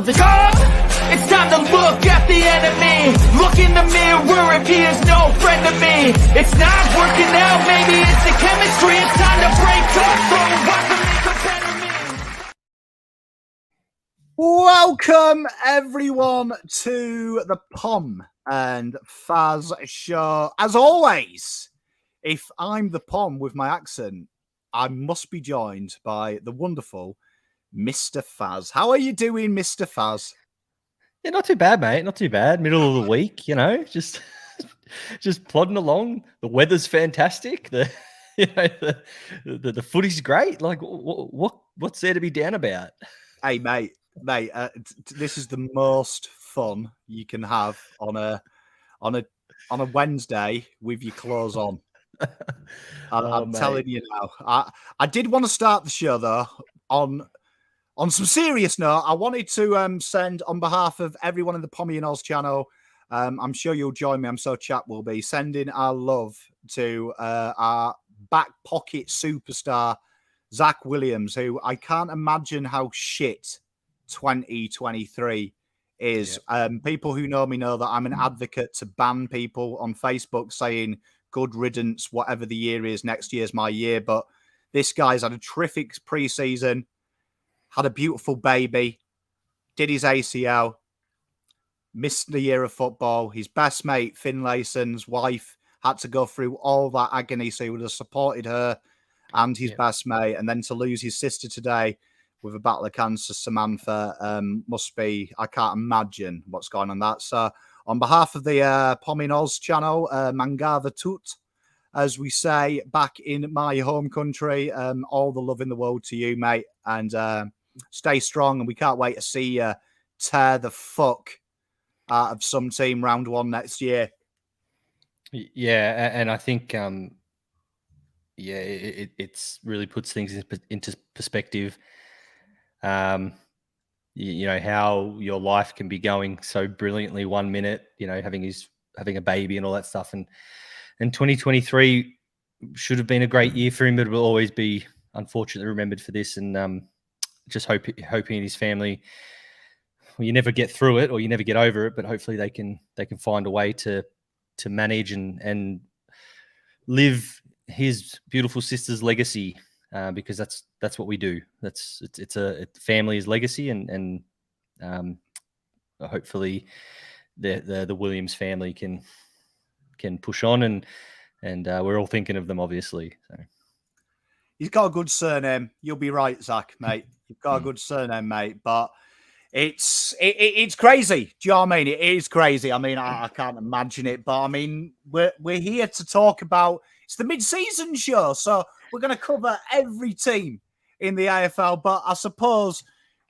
of the gods. It's time to look at the enemy. Look in the mirror if he is no friend to me. It's not working out, maybe it's the chemistry. It's time to break up, so watch them make a better me. Welcome everyone to the Pom and Fazz show. As always, if I'm the Pom with my accent, I must be joined by the wonderful Mr. Fazz. How are you doing, Mr. Fazz? Yeah, not too bad, mate. Not too bad. Middle of the week, you know, just plodding along. The weather's fantastic. The footy's great. Like, what's there to be down about? Hey, mate, this is the most fun you can have on a Wednesday with your clothes on. I'm telling you now. I did want to start the show though on some serious note. I wanted to send on behalf of everyone in the Pommy and Oz channel. I'm sure you'll join me. I'm so chat will be sending our love to our back pocket superstar Zach Williams, who I can't imagine how shit 2023 is. Yep. People who know me know that I'm an advocate to ban people on Facebook saying good riddance, whatever the year is, next year's my year. But this guy's had a terrific preseason, had a beautiful baby, did his ACL, missed the year of football. His best mate, Finlayson's wife, had to go through all that agony, so he would have supported her and his best mate. And then to lose his sister today with a battle of cancer, Samantha, must be, I can't imagine what's going on that. So on behalf of the Pommy and Oz channel, Mangava Tut, as we say back in my home country, all the love in the world to you, mate. And stay strong, and we can't wait to see you tear the fuck out of some team round one next year. Yeah, and I think, it's really puts things into perspective. You know, how your life can be going so brilliantly one minute, you know, having a baby and all that stuff. And 2023 should have been a great year for him, but it will always be unfortunately remembered for this. And just hoping his family, well, you never get through it or you never get over it, but hopefully they can find a way to manage and live his beautiful sister's legacy, because that's what we do. It's a family's legacy, and hopefully the Williams family can push on, and we're all thinking of them, obviously. So. He's got a good surname. You'll be right, Zach, mate. You've got a good surname, mate. But it's crazy. Do you know what I mean? It is crazy. I mean, I can't imagine it. But I mean, we're here to talk about. It's the mid-season show, so we're going to cover every team in the AFL. But I suppose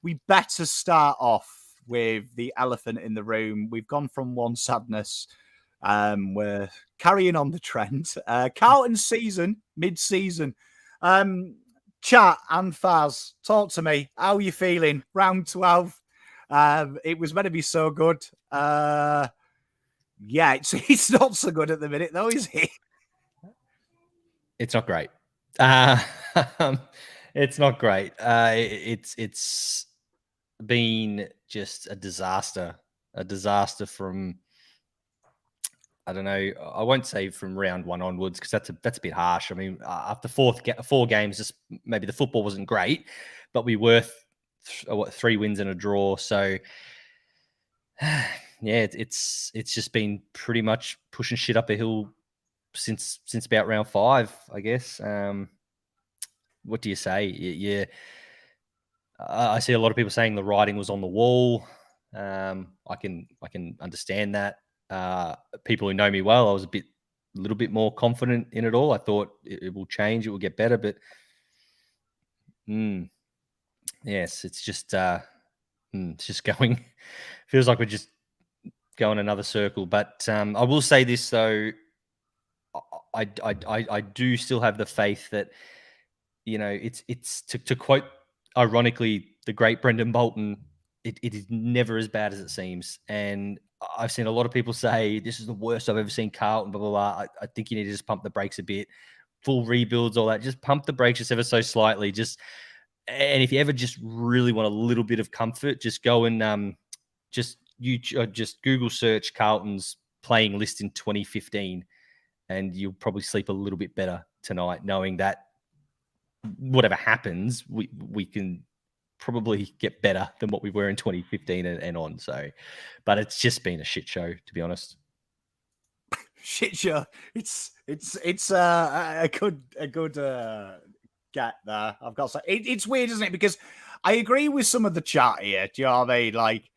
we better start off with the elephant in the room. We've gone from one sadness. We're carrying on the trend. Carlton's season, mid-season. Chat and Fazz, talk to me. How are you feeling? Round 12. It was meant to be so good. Yeah, it's not so good at the minute, though, is it? It's not great. It's not great. It's been just a disaster from, I don't know, I won't say from round one onwards, because that's a bit harsh. I mean, after 4 games, just maybe the football wasn't great, but we were 3 wins and a draw. So yeah, it's just been pretty much pushing shit up a hill since about round 5, I guess. What do you say? Yeah, I see a lot of people saying the writing was on the wall. I can understand that. People who know me well, I was a little bit more confident in it all. I thought it will change, it will get better, but yes, it's just going. Feels like we're just going another circle. But I will say this though, I do still have the faith that, you know, it's to quote ironically the great Brendan Bolton, it is never as bad as it seems. And I've seen a lot of people say this is the worst I've ever seen Carlton, blah, blah, blah. I think you need to just pump the brakes a bit. Full rebuilds, all that. Just pump the brakes just ever so slightly. Just And if you ever just really want a little bit of comfort, just go and just Google search Carlton's playing list in 2015, and you'll probably sleep a little bit better tonight, knowing that whatever happens, we can probably get better than what we were in 2015 and on. So, but it's just been a shit show, to be honest. Shit show. It's a good get there. I've got to say, it's weird, isn't it? Because I agree with some of the chat here. Do you know what I mean? Like,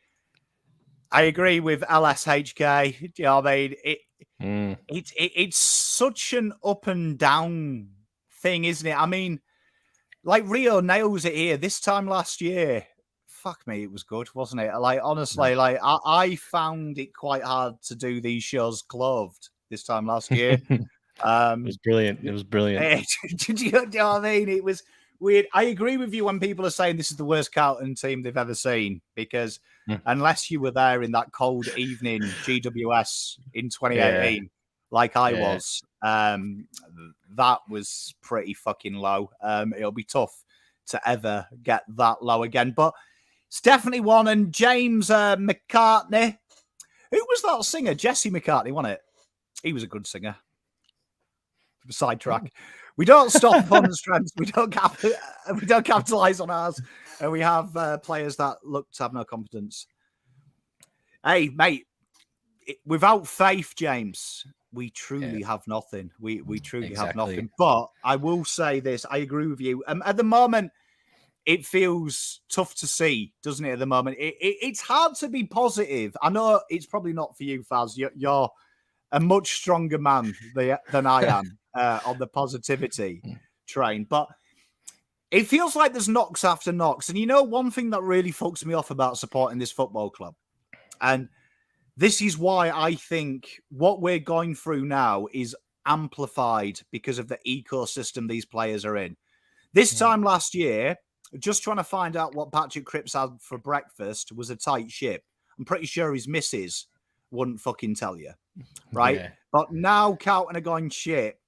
I agree with LSHK. Do you know what I mean? It's such an up and down thing, isn't it? I mean, like Rio nails it here. This time last year, fuck me, it was good, wasn't it? Like, honestly, like I found it quite hard to do these shows clothed this time last year. It was brilliant. It was brilliant. Do you know what I mean? It was weird. I agree with you when people are saying this is the worst Carlton team they've ever seen, because unless you were there in that cold evening GWS in 2018, like I was, that was pretty fucking low. It'll be tough to ever get that low again, but it's definitely one. And James McCartney, who was that singer? Jesse McCartney, wasn't it? He was a good singer. Sidetrack. We don't stop on strengths. We don't capitalize on ours, and we have players that look to have no competence. Hey, mate, without faith, James, we truly have nothing. We truly have nothing. But I will say this: I agree with you. At the moment, it feels tough to see, doesn't it? At the moment, it's hard to be positive. I know it's probably not for you, Fazz. You're a much stronger man than I am on the positivity train. But it feels like there's knocks after knocks. And you know, one thing that really fucks me off about supporting this football club, and this is why I think what we're going through now is amplified because of the ecosystem these players are in. This time last year, just trying to find out what Patrick Cripps had for breakfast was a tight ship. I'm pretty sure his missus wouldn't fucking tell you, right? Yeah. But now Carlton are going shit.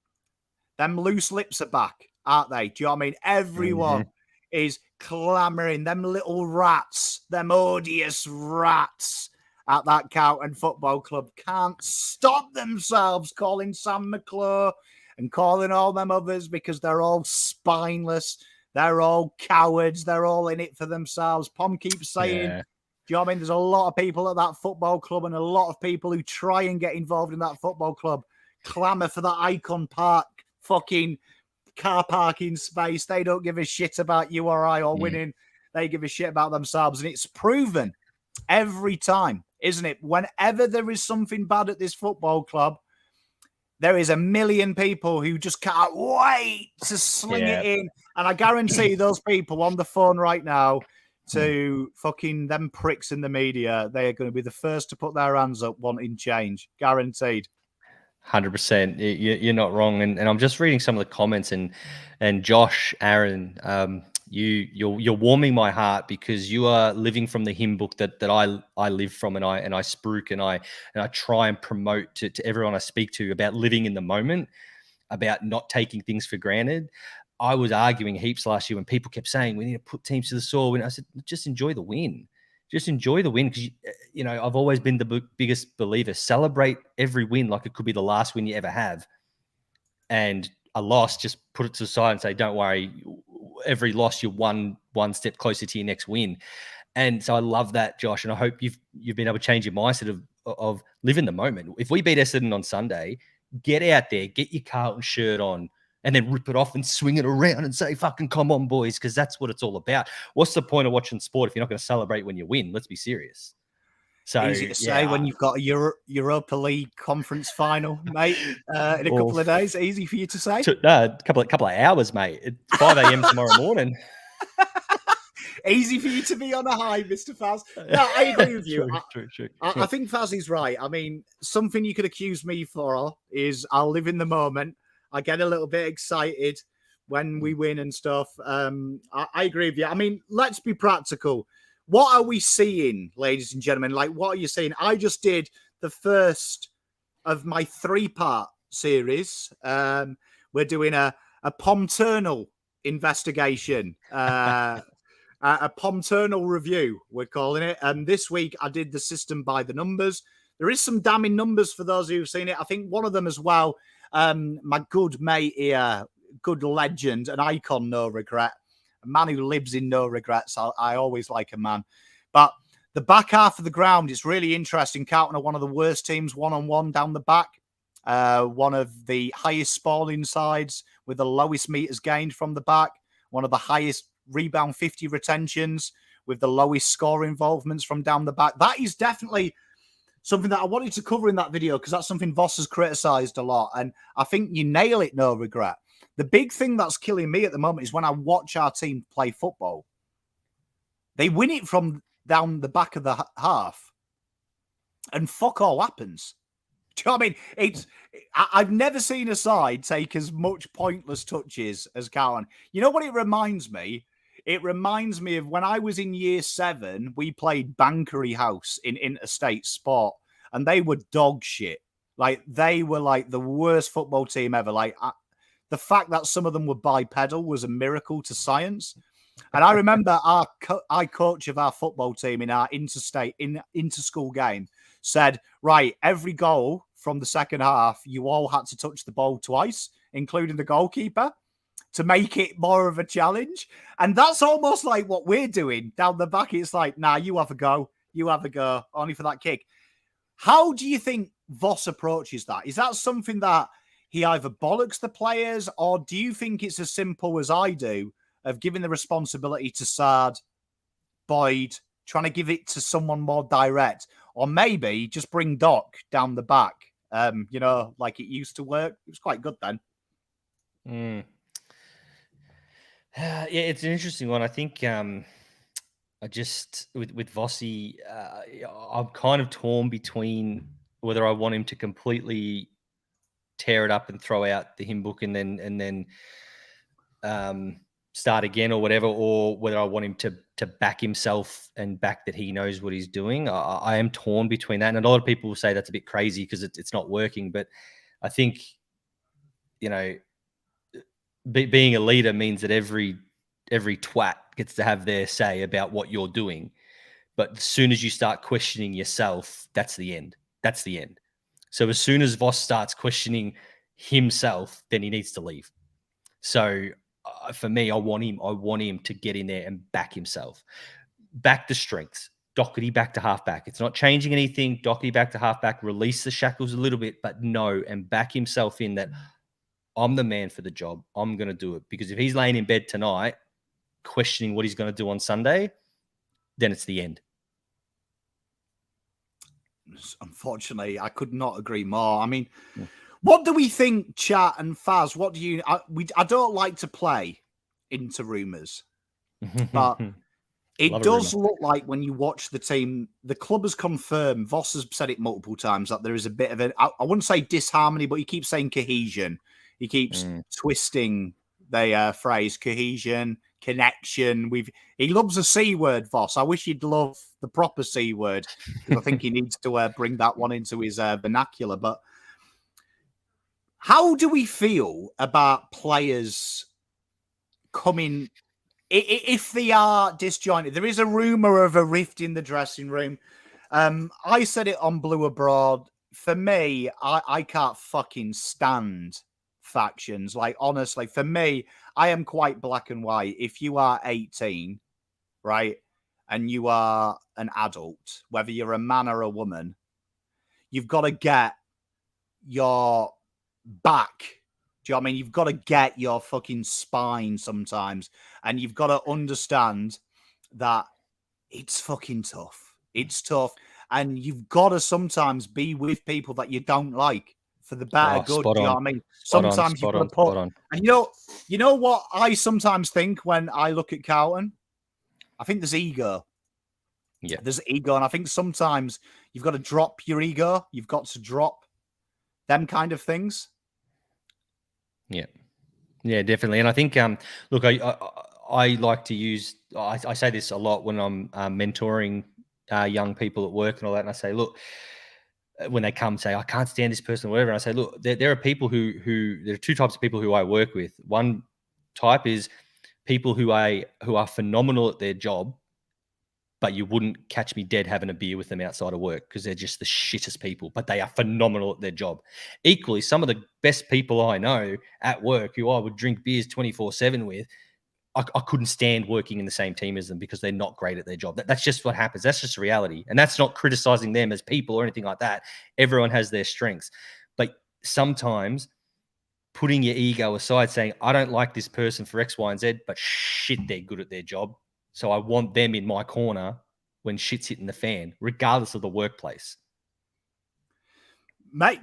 Them loose lips are back, aren't they? Do you know what I mean? Everyone is clamoring. Them little rats, them odious rats at that Carlton Football Club can't stop themselves calling Sam McClure and calling all them others, because they're all spineless. They're all cowards. They're all in it for themselves. Pom keeps saying, do you know what I mean? There's a lot of people at that football club, and a lot of people who try and get involved in that football club clamour for that Icon Park fucking car parking space. They don't give a shit about you or I or winning. They give a shit about themselves. And it's proven every time, isn't it? Whenever there is something bad at this football club, there is a million people who just can't wait to sling it in. And I guarantee those people on the phone right now to fucking them pricks in the media, they are going to be the first to put their hands up wanting change. Guaranteed. 100%. You're not wrong. And I'm just reading some of the comments, and Josh, Aaron, you're warming my heart, because you are living from the hymn book that I live from, and I spruik and I try and promote to everyone I speak to about living in the moment, about not taking things for granted. I was arguing heaps last year when people kept saying we need to put teams to the sword. And I said, just enjoy the win. Just enjoy the win, because, you know, I've always been the biggest believer. Celebrate every win like it could be the last win you ever have. And a loss, just put it to the side and say, don't worry, every loss you're one step closer to your next win. And so I love that, Josh, and I hope you've been able to change your mindset of live in the moment. If we beat Essendon on Sunday, get out there, get your Carlton shirt on, and then rip it off and swing it around and say, fucking come on, boys, because that's what it's all about. What's the point of watching sport if you're not going to celebrate when you win? Let's be serious. So easy to say when you've got a Europa League conference final, mate, in a couple of days. Easy for you to say. A couple of hours, mate. It's 5 a.m. tomorrow morning. Easy for you to be on a high, Mr. Fazz. No, I agree with you. True. I think Fazz is right. I mean, something you could accuse me for is I'll live in the moment. I get a little bit excited when we win and stuff. I agree with you. I mean, let's be practical. What are we seeing, ladies and gentlemen? Like, what are you seeing? I just did the first of my 3-part series. We're doing a Pomternal investigation. A Pomternal review, we're calling it. And this week I did the system by the numbers. There is some damning numbers for those who've seen it. I think one of them as well, my good mate here, good legend, an icon, no regret, a man who lives in no regrets. I always like a man. But the back half of the ground, it's really interesting. Carlton are one of the worst teams one-on-one down the back. One of the highest spalling sides with the lowest meters gained from the back. One of the highest rebound 50 retentions with the lowest score involvements from down the back. That is definitely something that I wanted to cover in that video because that's something Voss has criticised a lot. And I think you nail it, no regret. The big thing that's killing me at the moment is when I watch our team play football. They win it from down the back of the half and fuck all happens. Do you know what I mean? I've never seen a side take as much pointless touches as Carlton. You know what it reminds me? It reminds me of when I was in year 7, we played Bankery House in interstate sport, and they were dog shit. Like, they were like the worst football team ever. Like, the fact that some of them were bipedal was a miracle to science. And I remember our coach of our football team in our inter-school game said, right, every goal from the second half, you all had to touch the ball twice, including the goalkeeper, to make it more of a challenge. And that's almost like what we're doing down the back. It's like, nah, you have a go. You have a go, only for that kick. How do you think Voss approaches that? Is that something that he either bollocks the players, or do you think it's as simple as I do of giving the responsibility to Sard, Boyd, trying to give it to someone more direct, or maybe just bring Doc down the back, you know, like it used to work? It was quite good then. Yeah, it's an interesting one. I think I just, with Vossi, I'm kind of torn between whether I want him to completely tear it up and throw out the hymn book and then start again or whatever, or whether I want him to back himself and back that he knows what he's doing. I am torn between that. And a lot of people will say that's a bit crazy because it's not working. But I think, you know, being a leader means that every twat gets to have their say about what you're doing. But as soon as you start questioning yourself, that's the end. That's the end. So as soon as Voss starts questioning himself, then he needs to leave. So for me, I want him to get in there and back himself. Back the strengths. Doherty back to halfback. It's not changing anything. Doherty back to halfback. Release the shackles a little bit, but no, and back himself in that I'm the man for the job. I'm going to do it. Because if he's laying in bed tonight questioning what he's going to do on Sunday, then it's the end. Unfortunately, I could not agree more. I mean, what do we think, chat and Fazz? What do you... I don't like to play into rumours, but it does look like when you watch the team, the club has confirmed, Voss has said it multiple times, that there is a bit of I wouldn't say disharmony, but he keeps saying cohesion. He keeps twisting the phrase cohesion, connection. He loves a C word, Voss. I wish he'd love the proper C word, because I think he needs to bring that one into his vernacular. But how do we feel about players coming, if they are disjointed? There is a rumor of a rift in the dressing room. I said it on Blue Abroad. For me, I can't fucking stand factions. Like, honestly, for me, I am quite black and white. If you are 18, right, and you are an adult, whether you're a man or a woman, you've got to get your back. Do you know what I mean? You've got to get your fucking spine sometimes, and you've got to understand that it's fucking tough. It's tough, and you've got to sometimes be with people that you don't like for the better good. Do you know what I mean? Sometimes you've got to put. And you know what I sometimes think when I look at Carlton? I think there's ego. Yeah, there's ego, and I think sometimes you've got to drop your ego. You've got to drop them kind of things. Yeah, definitely. And I think, look, I like to use. I say this a lot when I'm mentoring young people at work and all that, and I say, look, when they come say, I can't stand this person or whatever, and I say, look, there are people who there are two types of people who I work with. One type is people who are phenomenal at their job, but you wouldn't catch me dead having a beer with them outside of work because they're just the shittest people, but they are phenomenal at their job. Equally, some of the best people I know at work who I would drink beers 24/7 with, I couldn't stand working in the same team as them because they're not great at their job. That's just what happens. That's just reality. And that's not criticizing them as people or anything like that. Everyone has their strengths. But sometimes putting your ego aside, saying, I don't like this person for X, Y, and Z, but shit, they're good at their job. So I want them in my corner when shit's hitting the fan, regardless of the workplace. Mate,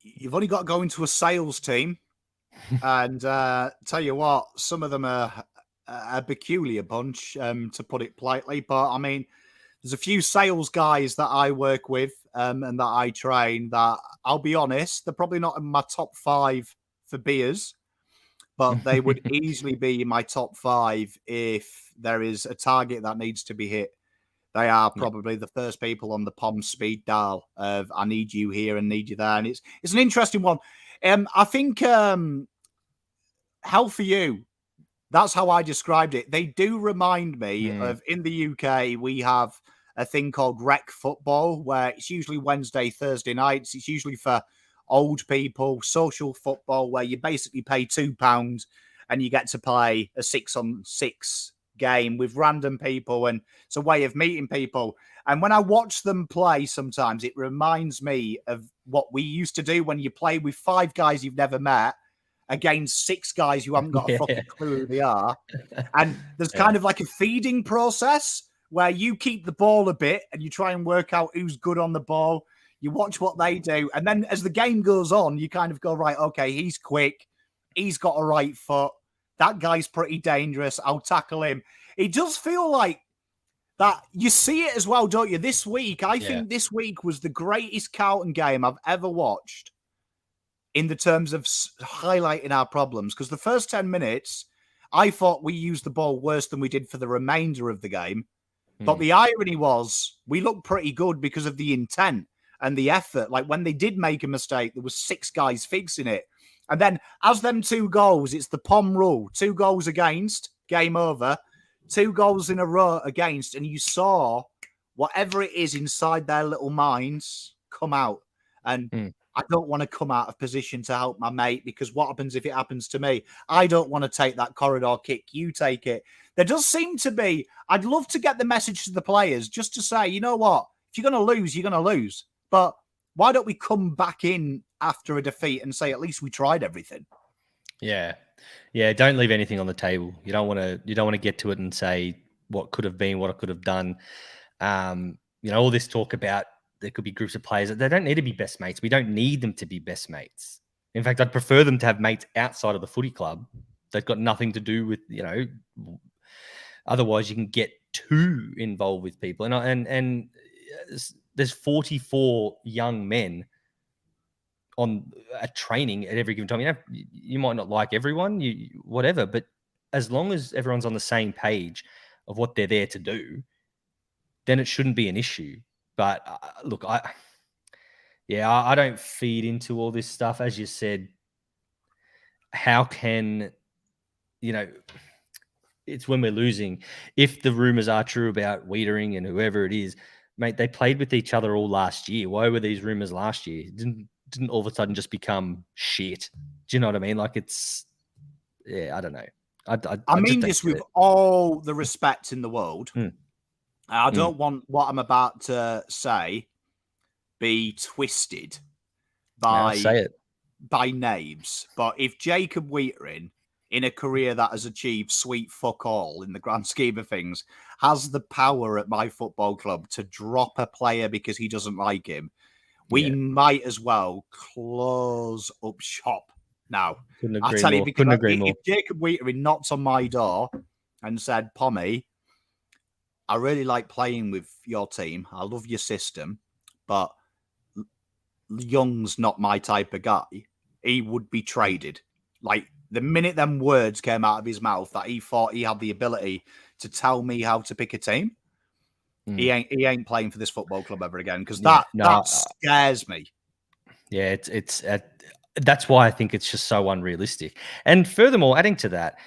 you've only got to go into a sales team and tell you what, some of them are a peculiar bunch, to put it politely. But, I mean, there's a few sales guys that I work with and that I train that, I'll be honest, they're probably not in my top 5 for beers, but they would easily be in my top 5 if there is a target that needs to be hit. They are probably the first people on the POM speed dial of I need you here and need you there. And it's an interesting one. I think Hell for You, that's how I described it. They do remind me of, in the UK, we have a thing called rec football, where it's usually Wednesday, Thursday nights. It's usually for old people, social football, where you basically pay £2 and you get to play a 6-on-6 game with random people, and it's a way of meeting people. And when I watch them play, sometimes it reminds me of what we used to do when you play with 5 guys you've never met against 6 guys you haven't got a fucking clue who they are. And there's kind of like a feeding process where you keep the ball a bit and you try and work out who's good on the ball. You watch what they do. And then as the game goes on, you kind of go, right, okay, he's quick. He's got a right foot. That guy's pretty dangerous. I'll tackle him. It does feel like that. You see it as well, don't you? This week, I think this week was the greatest Carlton game I've ever watched in the terms of highlighting our problems. Because the first 10 minutes, I thought we used the ball worse than we did for the remainder of the game. But the irony was we looked pretty good because of the intent and the effort. Like when they did make a mistake, there was 6 guys fixing it. And then as them 2 goals, it's the POM rule. 2 goals against, game over. 2 goals in a row against. And you saw whatever it is inside their little minds come out. And I don't want to come out of position to help my mate, because what happens if it happens to me? I don't want to take that corridor kick. You take it. There does seem to be, I'd love to get the message to the players just to say, you know what? If you're going to lose, you're going to lose. But why don't we come back in after a defeat and say, at least we tried everything? Yeah. Don't leave anything on the table. You don't want to get to it and say what could have been, what I could have done. All this talk about there could be groups of players that they don't need to be best mates. We don't need them to be best mates. In fact, I'd prefer them to have mates outside of the footy club. They've got nothing to do with, otherwise you can get too involved with people. And there's 44 young men on a training at every given time. You might not like everyone, whatever, but as long as everyone's on the same page of what they're there to do, then it shouldn't be an issue. But look, I don't feed into all this stuff. As you said, how can, it's when we're losing. If the rumors are true about Wiedering and whoever it is, mate, they played with each other all last year. Why were these rumors last year? It didn't all of a sudden just become shit. Do you know what I mean? Like I don't know. I mean this with all the respect in the world. I don't want what I'm about to say be twisted by names. But if Jacob Wiedering, in a career that has achieved sweet fuck all in the grand scheme of things, has the power at my football club to drop a player because he doesn't like him, we might as well close up shop now. I tell you, because if Jacob Wiedering knocked on my door and said, Pommy, I really like playing with your team. I love your system, but Young's not my type of guy, he would be traded. Like, the minute them words came out of his mouth that he thought he had the ability to tell me how to pick a team, he ain't playing for this football club ever again, because that scares me. Yeah, that's why I think it's just so unrealistic. And furthermore, adding to that,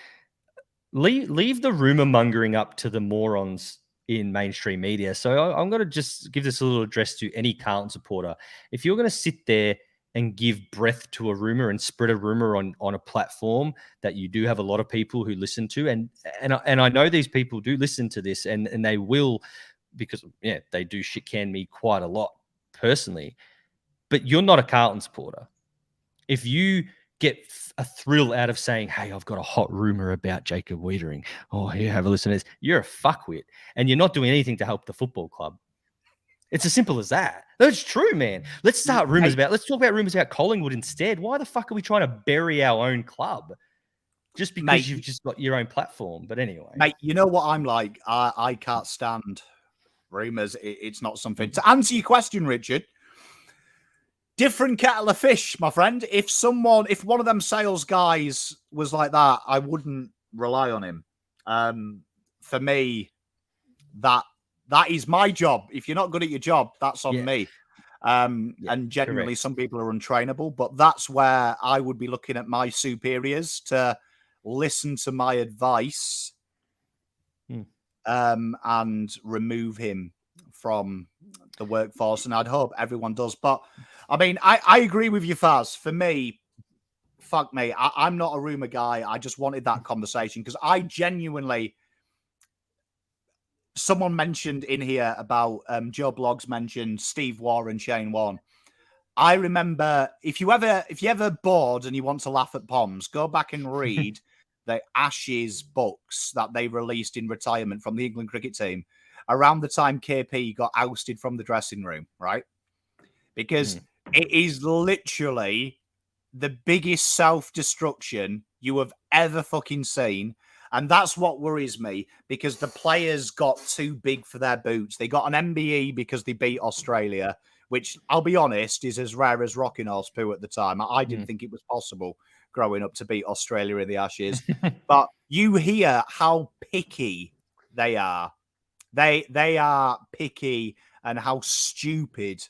leave the rumor mongering up to the morons in mainstream media. So I'm going to just give this a little address to any Carlton supporter. If you're going to sit there and give breath to a rumor and spread a rumor on a platform that you do have a lot of people who listen to, and I know these people do listen to this, and they will, because they do shit can me quite a lot personally. But you're not a Carlton supporter. If you get a thrill out of saying, hey, I've got a hot rumor about Jacob Wiedering. Oh, here, have a listen to this. You're a fuckwit, and you're not doing anything to help the football club. It's as simple as that. That's true, man. Let's talk about rumors about Collingwood instead. Why the fuck are we trying to bury our own club? Just because you've just got your own platform. But anyway. Mate, you know what I'm like? I can't stand rumors. It's not something. To answer your question, Richard, different kettle of fish, my friend. If one of them sales guys was like that, I wouldn't rely on him. For me, that is my job. If you're not good at your job, that's on me. And genuinely, some people are untrainable, but that's where I would be looking at my superiors to listen to my advice and remove him from the workforce. And I'd hope everyone does. But I mean, I agree with you, Fazz. For me, fuck me. I'm not a rumor guy. I just wanted that conversation because I genuinely... Someone mentioned in here about Joe Bloggs mentioned Steve Waugh and Shane Warne. I remember if you ever bored and you want to laugh at Poms, go back and read the Ashes books that they released in retirement from the England cricket team around the time KP got ousted from the dressing room, right? Because it is literally the biggest self-destruction you have ever fucking seen. And that's what worries me, because the players got too big for their boots. They got an MBE because they beat Australia, which, I'll be honest, is as rare as rocking horse poo at the time. I didn't think it was possible growing up to beat Australia in the Ashes. But you hear how picky they are. They are picky, and how stupid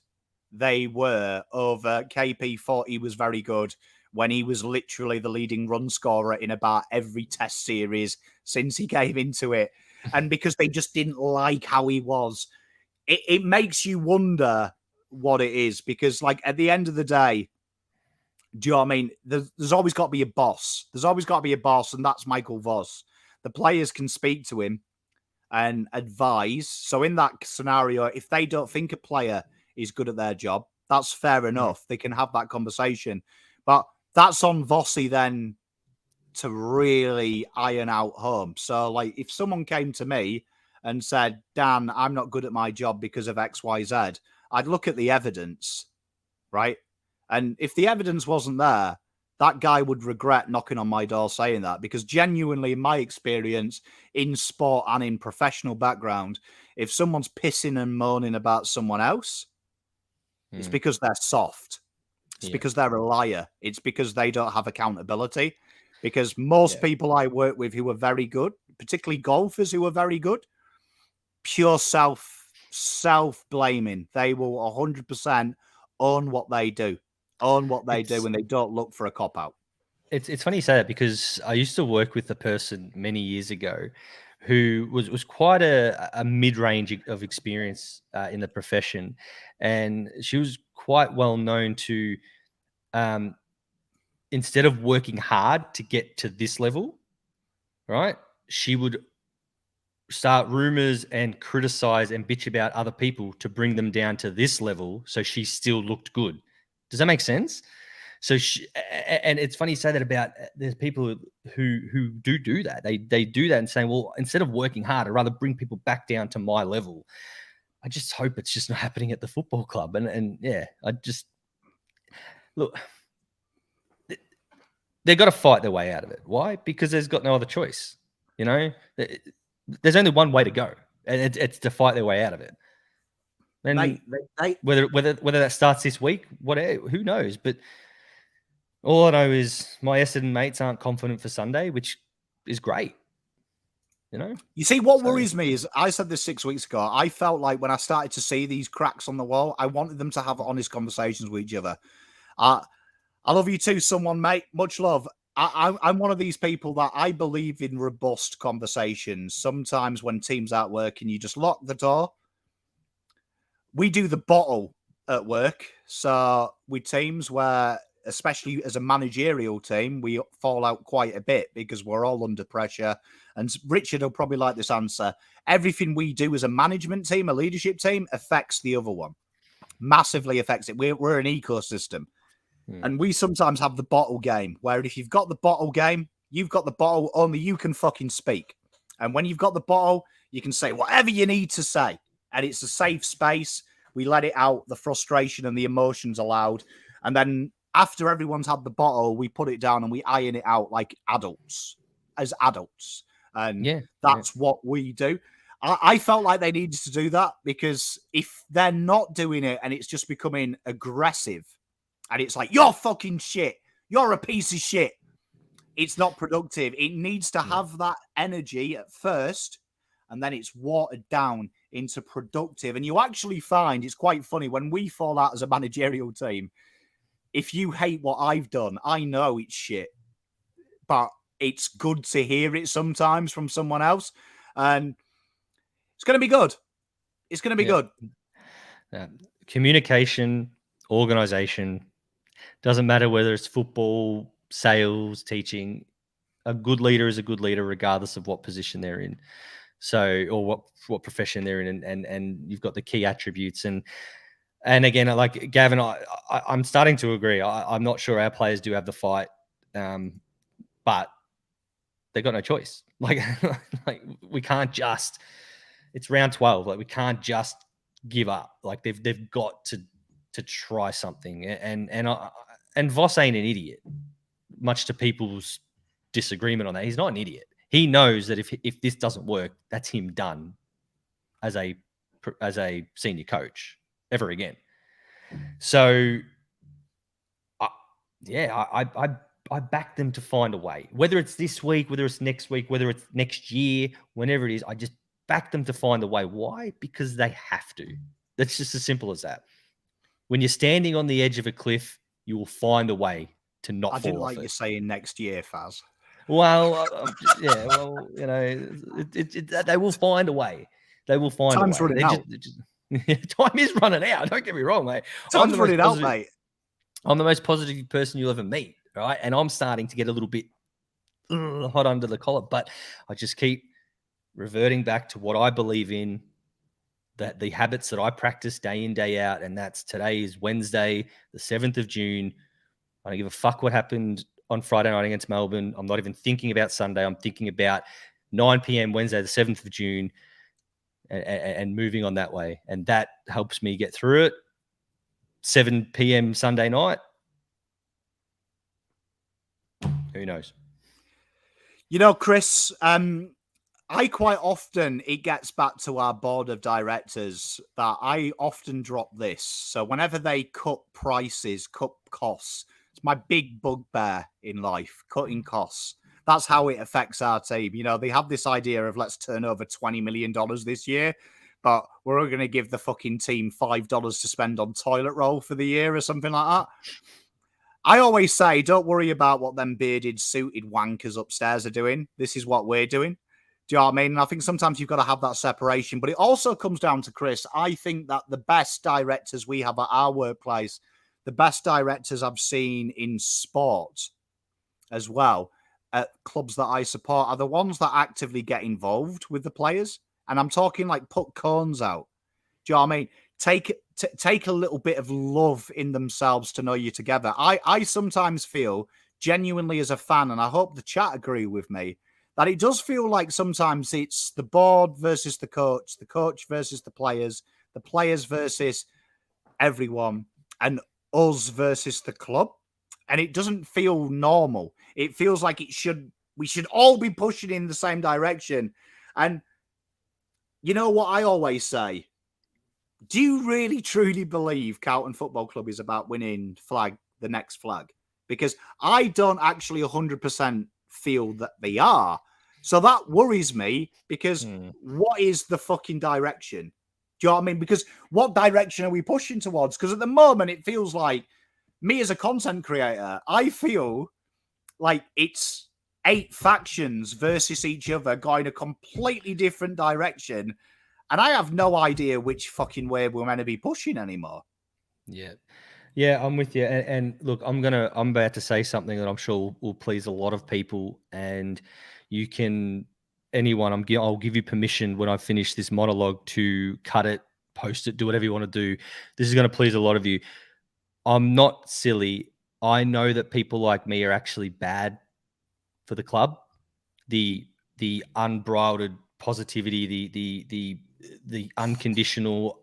they were over KP thought he was very good when he was literally the leading run scorer in about every test series since he came into it. And because they just didn't like how he was, it makes you wonder what it is. Because, like, at the end of the day, do you know what I mean? There's always got to be a boss. There's always got to be a boss, and that's Michael Voss. The players can speak to him and advise. So in that scenario, if they don't think a player is good at their job, that's fair enough. They can have that conversation. But that's on Vossi then to really iron out home. So, like, if someone came to me and said, Dan, I'm not good at my job because of X, Y, Z, I'd look at the evidence, right? And if the evidence wasn't there, that guy would regret knocking on my door saying that, because genuinely, in my experience in sport and in professional background, if someone's pissing and moaning about someone else, it's because they're soft. It's because they're a liar. It's because they don't have accountability. Because most people I work with who are very good, particularly golfers who are very good, pure self-blaming. They will 100% own what they do. Own what they do, and they don't look for a cop-out. It's funny you say that, because I used to work with a person many years ago who was quite a mid-range of experience in the profession. And she was quite well known to, instead of working hard to get to this level, right, she would start rumors and criticize and bitch about other people to bring them down to this level so she still looked good. Does that make sense? So and it's funny you say that about, there's people who do that. They do that and saying, well, instead of working hard, I'd rather bring people back down to my level. I just hope it's just not happening at the football club. And yeah, I just look, they've got to fight their way out of it. Why? Because there's got no other choice. You know, there's only one way to go, and it's to fight their way out of it. And whether that starts this week, whatever, who knows? But all I know is my Essendon mates aren't confident for Sunday, which is great. You know, you see, what worries me is, I said this 6 weeks ago, I felt like when I started to see these cracks on the wall, I wanted them to have honest conversations with each other. I love you too, someone, mate. Much love. I'm one of these people that I believe in robust conversations. Sometimes when teams aren't working, you just lock the door. We do the bottle at work. So with teams where, especially as a managerial team, we fall out quite a bit because we're all under pressure. And Richard will probably like this answer. Everything we do as a management team, a leadership team, affects the other one. Massively affects it. We're an ecosystem. And we sometimes have the bottle game, where if you've got the bottle game, you've got the bottle, only you can fucking speak. And when you've got the bottle, you can say whatever you need to say. And it's a safe space. We let it out, the frustration and the emotions allowed. And then after everyone's had the bottle, we put it down and we iron it out like adults, as adults. And that's what we do. I felt like they needed to do that, because if they're not doing it and it's just becoming aggressive, and it's like, you're fucking shit, you're a piece of shit, it's not productive. It needs to have that energy at first, and then it's watered down into productive. And you actually find, it's quite funny, when we fall out as a managerial team, if you hate what I've done, I know it's shit, but it's good to hear it sometimes from someone else. And it's going to be good. It's going to be good. Communication, organization, doesn't matter whether it's football, sales, teaching. A good leader is a good leader, regardless of what position they're in. So, or what profession they're in, and you've got the key attributes. And again, like Gavin, I'm starting to agree. I'm not sure our players do have the fight, but they've got no choice. Like we can't just. It's round 12. Like we can't just give up. Like they've got to try something. And Voss ain't an idiot, much to people's disagreement on that. He's not an idiot. He knows that if this doesn't work, that's him done as a senior coach ever again. So, I back them to find a way. Whether it's this week, whether it's next week, whether it's next year, whenever it is, I just back them to find a way. Why? Because they have to. That's just as simple as that. When you're standing on the edge of a cliff, you will find a way to not fall off. I didn't like you saying next year, Fazz. Well, they will find a way. They will find Time's a way. Running out. Time is running out. Don't get me wrong, mate. Time's running out, mate. I'm the most positive person you'll ever meet, right? And I'm starting to get a little bit hot under the collar, but I just keep reverting back to what I believe in, that the habits that I practice day in, day out, and that's today is Wednesday, the 7th of June. I don't give a fuck what happened on Friday night against Melbourne. I'm not even thinking about Sunday. I'm thinking about 9 p.m. Wednesday, the 7th of June, and moving on that way. And that helps me get through it. 7 p.m. Sunday night. Who knows? You know, Chris, I quite often, it gets back to our board of directors that I often drop this. So whenever they cut prices, cut costs, it's my big bugbear in life, cutting costs. That's how it affects our team. You know, they have this idea of let's turn over $20 million this year, but we're going to give the fucking team $5 to spend on toilet roll for the year or something like that. I always say, don't worry about what them bearded, suited wankers upstairs are doing. This is what we're doing. Do you know what I mean? And I think sometimes you've got to have that separation. But it also comes down to, Chris, I think that the best directors we have at our workplace, the best directors I've seen in sport as well, at clubs that I support, are the ones that actively get involved with the players. And I'm talking like put cones out. Do you know what I mean? Take a little bit of love in themselves to know you together. I sometimes feel genuinely as a fan, and I hope the chat agree with me, that it does feel like sometimes it's the board versus the coach versus the players versus everyone, and us versus the club. And it doesn't feel normal. It feels like we should all be pushing in the same direction. And you know what I always say? Do you really, truly believe Carlton Football Club is about winning the next flag? Because I don't actually 100% feel that they are. So that worries me, because what is the fucking direction? Do you know what I mean? Because what direction are we pushing towards? Because at the moment, it feels like, me as a content creator, I feel like it's 8 factions versus each other going a completely different direction. And I have no idea which fucking way we're meant to be pushing anymore. Yeah, I'm with you. And look, I'm about to say something that I'm sure will please a lot of people. And you can, I'll give you permission when I finish this monologue to cut it, post it, do whatever you want to do. This is going to please a lot of you. I'm not silly. I know that people like me are actually bad for the club. The unbridled positivity, the unconditional.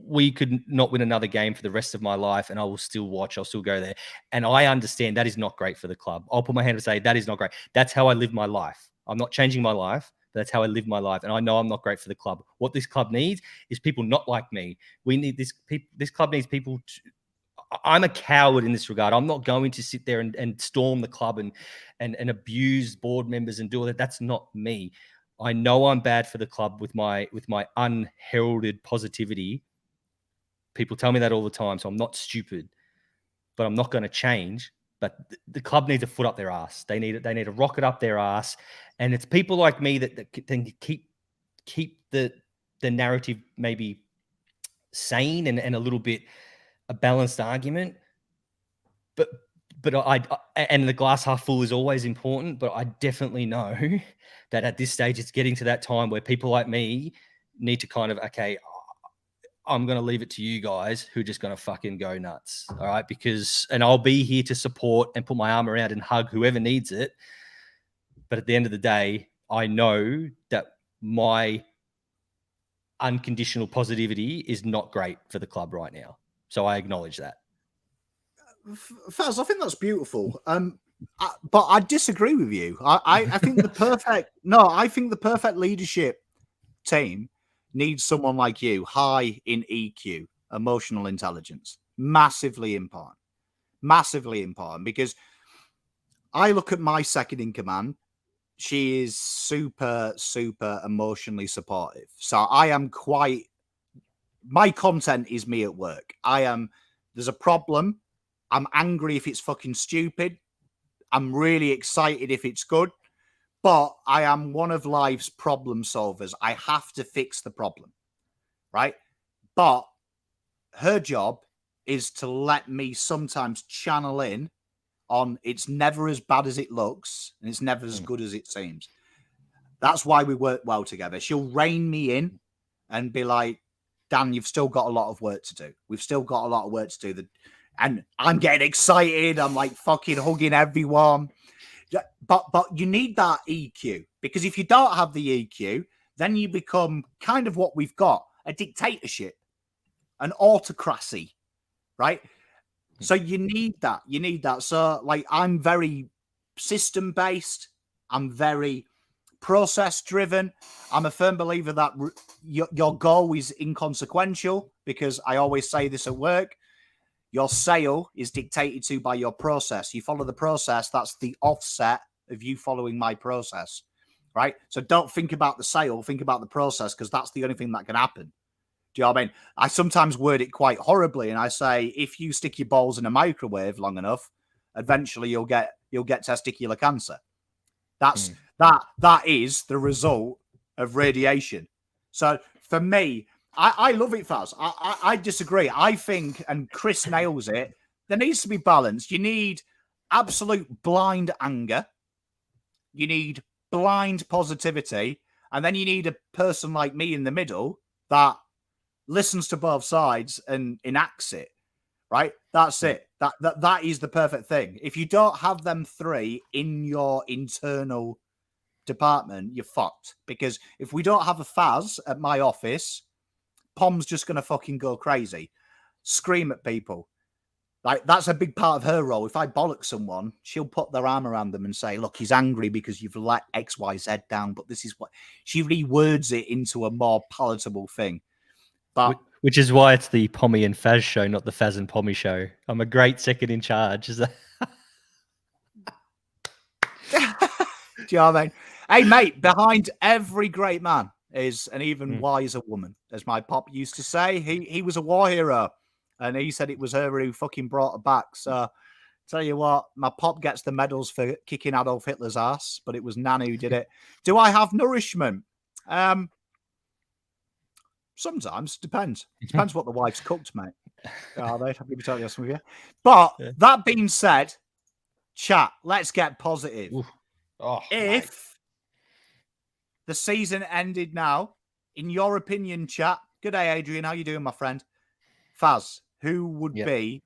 We could not win another game for the rest of my life and I will still watch. I'll still go there. And I understand that is not great for the club. I'll put my hand and say that is not great. That's how I live my life. I'm not changing my life. That's how I live my life. And I know I'm not great for the club. What this club needs is people not like me. We need this club needs people. I'm a coward in this regard. I'm not going to sit there and storm the club and abuse board members and do all that. That's not me. I know I'm bad for the club with my unheralded positivity. People tell me that all the time, so I'm not stupid, but I'm not going to change. But the club needs a foot up their ass. They need a rocket up their ass, and it's people like me that can keep the narrative maybe sane and a little bit a balanced argument. But I and the glass half full is always important, but I definitely know that at this stage, it's getting to that time where people like me need to kind of, okay, I'm going to leave it to you guys who are just going to fucking go nuts. All right. And I'll be here to support and put my arm around and hug whoever needs it. But at the end of the day, I know that my unconditional positivity is not great for the club right now. So I acknowledge that. Fazz, I think that's beautiful. But I disagree with you. I think the perfect leadership team needs someone like you, high in EQ, emotional intelligence. Massively important. Massively important, because I look at my second in command. She is super, super emotionally supportive. So I am my content is me at work. There's a problem. I'm angry if it's fucking stupid. I'm really excited if it's good. But I am one of life's problem solvers. I have to fix the problem, right? But her job is to let me sometimes channel in on it's never as bad as it looks and it's never as good as it seems. That's why we work well together. She'll rein me in and be like, Dan, you've still got a lot of work to do. We've still got a lot of work to do. And I'm getting excited. I'm like fucking hugging everyone. But you need that EQ, because if you don't have the EQ, then you become kind of what we've got, a dictatorship, an autocracy, right? So you need that. You need that. So like I'm very system based. I'm very process driven. I'm a firm believer that your goal is inconsequential, because I always say this at work. Your sale is dictated to by your process. You follow the process. That's the offset of you following my process, right? So don't think about the sale. Think about the process, because that's the only thing that can happen. Do you know what I mean? I sometimes word it quite horribly, and I say, if you stick your balls in a microwave long enough, eventually you'll get testicular cancer. That is the result of radiation. So for me, I love it, Fazz. I disagree. I think, and Chris nails it, there needs to be balance. You need absolute blind anger. You need blind positivity. And then you need a person like me in the middle that listens to both sides and enacts it, right? That's it. That is the perfect thing. If you don't have them three in your internal department, you're fucked. Because if we don't have a Fazz at my office, Pom's just going to fucking go crazy, scream at people. Like, that's a big part of her role. If I bollock someone, she'll put their arm around them and say, look, he's angry because you've let X, Y, Z down. But this is what she rewords it into a more palatable thing. But which is why it's the Pommy and Fazz show, not the Fazz and Pommy show. I'm a great second in charge. Is that? Do you know what I mean? Hey, mate, behind every great man is an even wiser woman, as my pop used to say. He was a war hero, and he said it was her who fucking brought her back. So, Tell you what, my pop gets the medals for kicking Adolf Hitler's ass, but it was Nana who did it. Do I have nourishment? Sometimes. Depends. Depends what the wife's cooked, mate. Are they? Happy to tell you something with you. But that being said, chat, let's get positive. If the season ended now, in your opinion, chat, good day, Adrian. How you doing, my friend? Fazz, who would be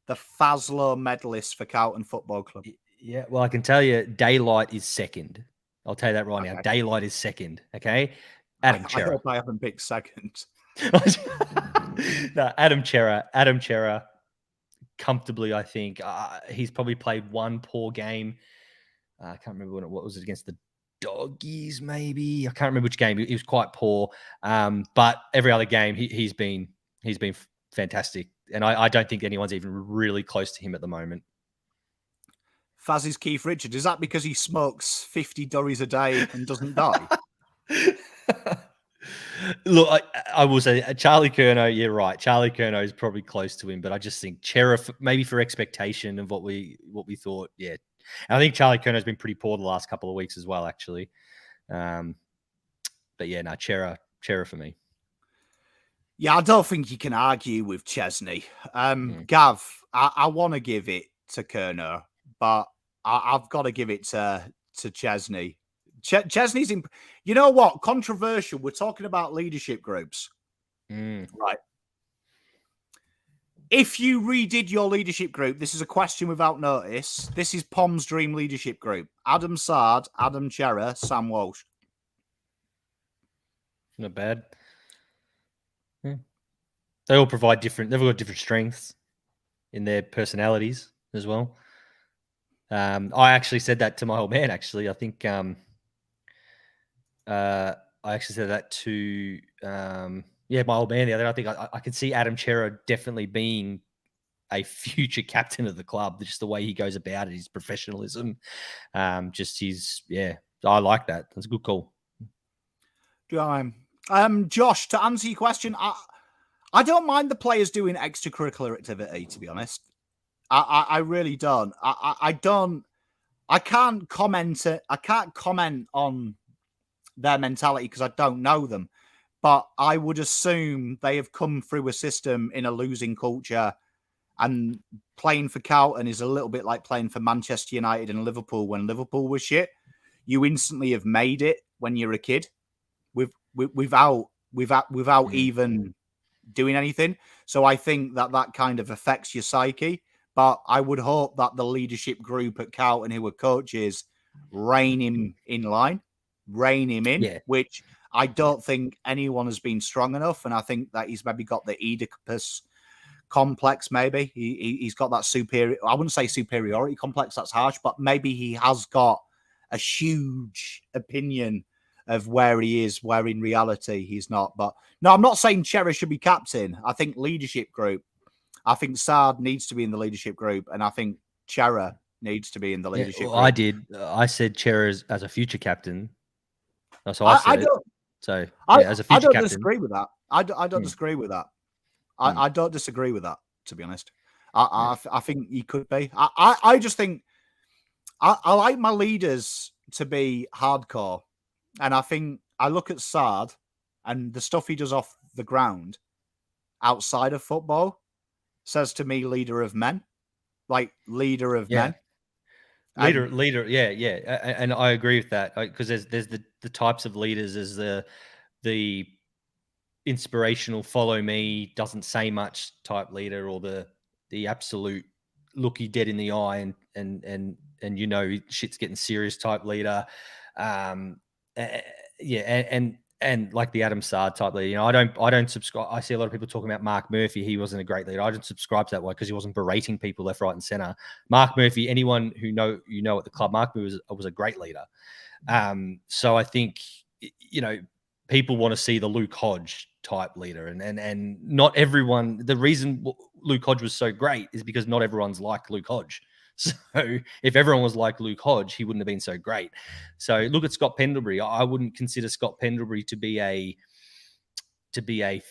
the Fazlo medalist for Carlton Football Club? Yeah, well, I can tell you Daylight is second. I'll tell you that right now. Daylight is second, okay? Adam Chera. I hope I haven't picked second. No, Adam Chera, comfortably, I think. He's probably played one poor game. I can't remember what was it against the Doggies, maybe. I can't remember which game. He was quite poor. But every other game, he's been fantastic. And I don't think anyone's even really close to him at the moment. Faz's Keith Richards. Is that because he smokes 50 durries a day and doesn't die? Look, I will say Charlie Curnow, you're right. Charlie Curnow is probably close to him, but I just think Chera, maybe for expectation of what we thought, yeah. And I think Charlie Curnow been pretty poor the last couple of weeks as well, actually. But yeah, no, Chera for me. Yeah, I don't think you can argue with Chesney. Gav, I want to give it to Curnow, but I've got to give it to Chesney. Chesney's in. You know what? Controversial. We're talking about leadership groups, right? If you redid your leadership group, this is a question without notice. This is Pom's dream leadership group: Adam Sard, Adam Chera, Sam Walsh. Not bad. Yeah. They all provide different. They've all got different strengths in their personalities as well. I actually said that to my old man. Actually, I think. I actually said that to my old man the other day. I think I could see Adam Chera definitely being a future captain of the club. Just the way he goes about it, his professionalism, I like that. That's a good call. Josh, to answer your question, I don't mind the players doing extracurricular activity, to be honest. I really don't. I can't comment on their mentality because I don't know them, but I would assume they have come through a system in a losing culture, and playing for Carlton is a little bit like playing for Manchester United and Liverpool when Liverpool was shit. You instantly have made it when you're a kid without even doing anything. So I think that kind of affects your psyche, but I would hope that the leadership group at Carlton who are coaches rein him in, which I don't think anyone has been strong enough. And I think that he's maybe got the Oedipus complex, maybe. He's got that I wouldn't say superiority complex, that's harsh, but maybe he has got a huge opinion of where he is, where in reality he's not. But no, I'm not saying Chera should be captain. I think leadership group. I think Sard needs to be in the leadership group, and I think Chera needs to be in the leadership group. I did. I said Chera as a future captain. That's what I said. As a future captain. I don't disagree with that. I don't disagree with that. I don't disagree with that, to be honest. I think he could be. I just think I like my leaders to be hardcore. And I think I look at Sard and the stuff he does off the ground outside of football says to me leader of men. Like leader of men. Leader, yeah. And I agree with that because there's the types of leaders as the inspirational follow me, doesn't say much type leader, or the absolute look you dead in the eye and you know shit's getting serious type leader. And like the Adam Sard type leader, you know, I don't subscribe. I see a lot of people talking about Mark Murphy. He wasn't a great leader. I don't subscribe to that way because he wasn't berating people left, right, and center. Mark Murphy, anyone who know at the club, Mark Murphy was a great leader. So I think, you know, people want to see the Luke Hodge type leader, and not everyone. The reason Luke Hodge was so great is because not everyone's like Luke Hodge. So if everyone was like Luke Hodge, he wouldn't have been so great. So look at Scott Pendlebury. I wouldn't consider Scott Pendlebury to be a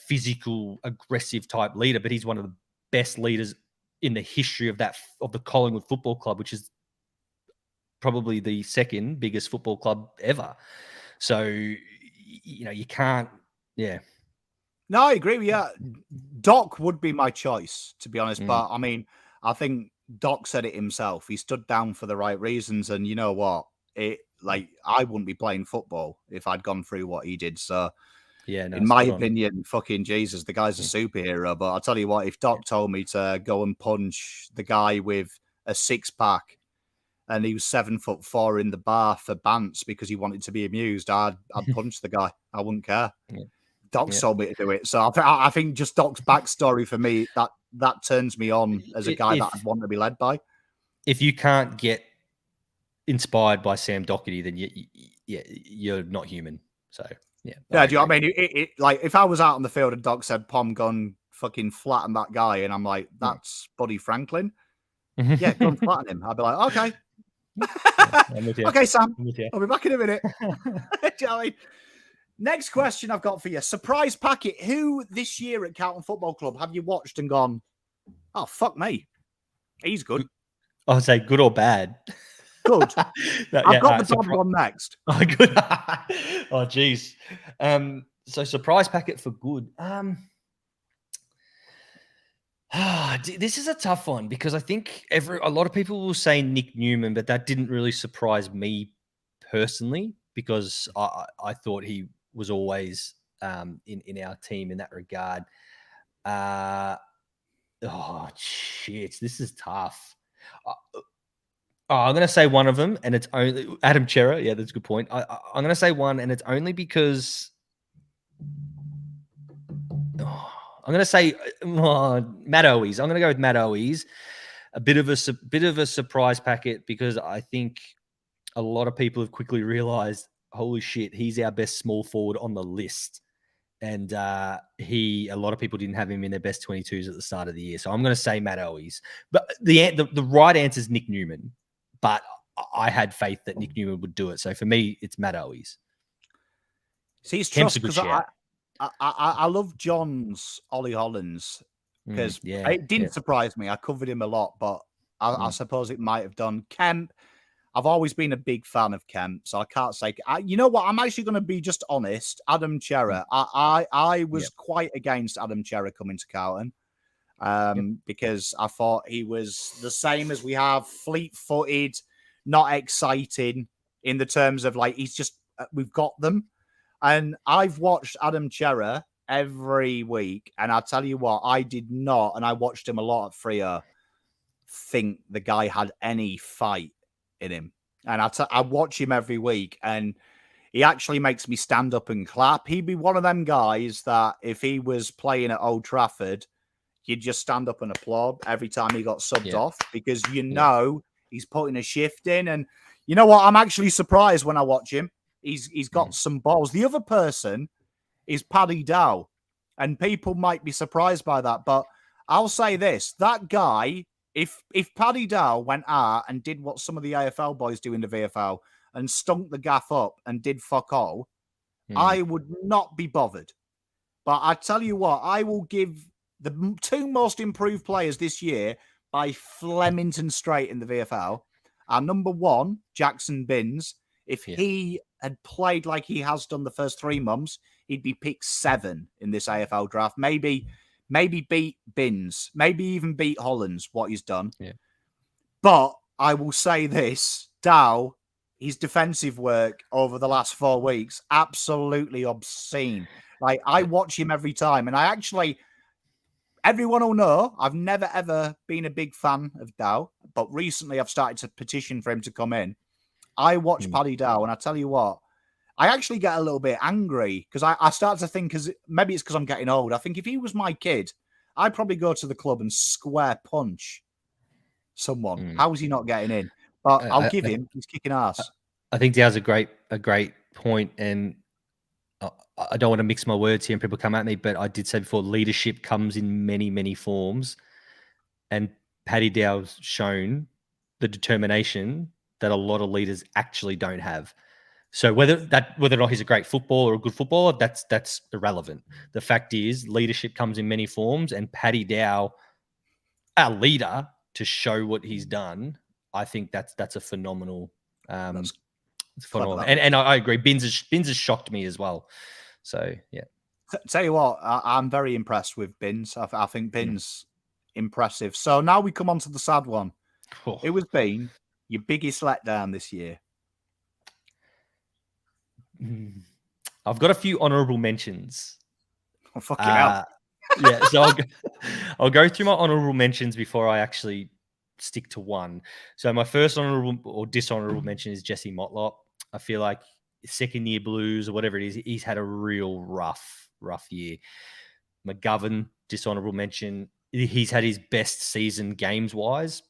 physical, aggressive type leader, but he's one of the best leaders in the history of the Collingwood Football Club, which is probably the second biggest football club ever. So, you can't, yeah. No, I agree with you. Doc would be my choice, to be honest. But I mean, I think Doc said it himself. He stood down for the right reasons. And you know what? I wouldn't be playing football if I'd gone through what he did. So, yeah, no, in my opinion, fucking Jesus, the guy's a superhero. But I'll tell you what, if Doc told me to go and punch the guy with a 6-pack and he was 7'4" in the bar for Bants because he wanted to be amused, I'd punch the guy. I wouldn't care. Yeah. Doc told me to do it. So I think just Doc's backstory for me, that turns me on as a guy that I'd want to be led by. If you can't get inspired by Sam Doherty, then you're not human. So, yeah. Yeah, do you know what I mean? Like, if I was out on the field and Doc said, Pom, go and fucking flatten that guy, and I'm like, that's Buddy Franklin. Yeah, go and flatten him. I'd be like, okay. Okay, Sam. I'll be back in a minute. Do you know what I mean? Next question I've got for you. Surprise packet. Who this year at Carlton Football Club have you watched and gone, oh, fuck me. He's good. I would say good or bad. Good. I've got the bad one next. Oh, good. Oh, geez. So surprise packet for good. This is a tough one because I think a lot of people will say Nick Newman, but that didn't really surprise me personally because I thought he was always in our team in that regard. Oh, shit. This is tough. I'm going to say one of them, and it's only Adam Chera. Yeah, that's a good point. I'm going to say one, and it's only because I'm going to say Matt Owies. I'm going to go with Matt Owies. A bit of a surprise packet because I think a lot of people have quickly realized, holy shit, he's our best small forward on the list. And a lot of people didn't have him in their best 22s at the start of the year. So I'm going to say Matt Owies. But the right answer is Nick Newman. But I had faith that Nick Newman would do it. So for me, it's Matt Owies. See, it's tough because I love John's Ollie Hollands because it didn't surprise me. I covered him a lot, but I suppose it might have done. Kemp, I've always been a big fan of Kemp, so I can't say. You know what? I'm actually going to be just honest. Adam Chera, I was quite against Adam Chera coming to Carlton because I thought he was the same as we have, fleet-footed, not exciting in the terms of like he's just we've got them. And I've watched Adam Chera every week, and I'll tell you what, I did not, and I watched him a lot at Freo, think the guy had any fight in him. And I watch him every week, and he actually makes me stand up and clap. He'd be one of them guys that if he was playing at Old Trafford, you'd just stand up and applaud every time he got subbed off because know he's putting a shift in. And you know what? I'm actually surprised when I watch him. He's got some balls. The other person is Paddy Dow, and people might be surprised by that. But I'll say this: that guy, if Paddy Dow went out and did what some of the AFL boys do in the VFL and stunk the gaff up and did fuck all, I would not be bothered. But I tell you what, I will give the two most improved players this year by Flemington straight in the VFL are number one, Jackson Binns. If he had played like he has done the first 3 months, he'd be picked 7 in this AFL draft. Maybe beat Binns, maybe even beat Hollands, what he's done. Yeah. But I will say this, Dow, his defensive work over the last 4 weeks, absolutely obscene. Like, I watch him every time, and everyone will know I've never, ever been a big fan of Dow, but recently I've started to petition for him to come in. I watch Paddy Dow, and I tell you what, I actually get a little bit angry because I start to think, maybe it's because I'm getting old. I think if he was my kid, I'd probably go to the club and square punch someone. How is he not getting in? But I'll give him. He's kicking ass. I think Dow's a great point, and I don't want to mix my words here and people come at me, but I did say before, leadership comes in many, many forms, and Paddy Dow's shown the determination that a lot of leaders actually don't have. So whether or not he's a great footballer or a good footballer, that's irrelevant. The fact is, leadership comes in many forms, and Paddy Dow our leader to show what he's done, I think that's a phenomenal. It's phenomenal. And I agree. Binns has shocked me as well. So yeah. Tell you what, I'm very impressed with Binns. I think Binns impressive. So now we come on to the sad one. Oh. It was been your biggest letdown this year. I've got a few honourable mentions. Oh, fucking hell. Yeah, so I'll go through my honourable mentions before I actually stick to one. So my first honourable or dishonourable mention is Jesse Motlop. I feel like second year blues or whatever it is, he's had a real rough year. McGovern, dishonourable mention. He's had his best season games wise,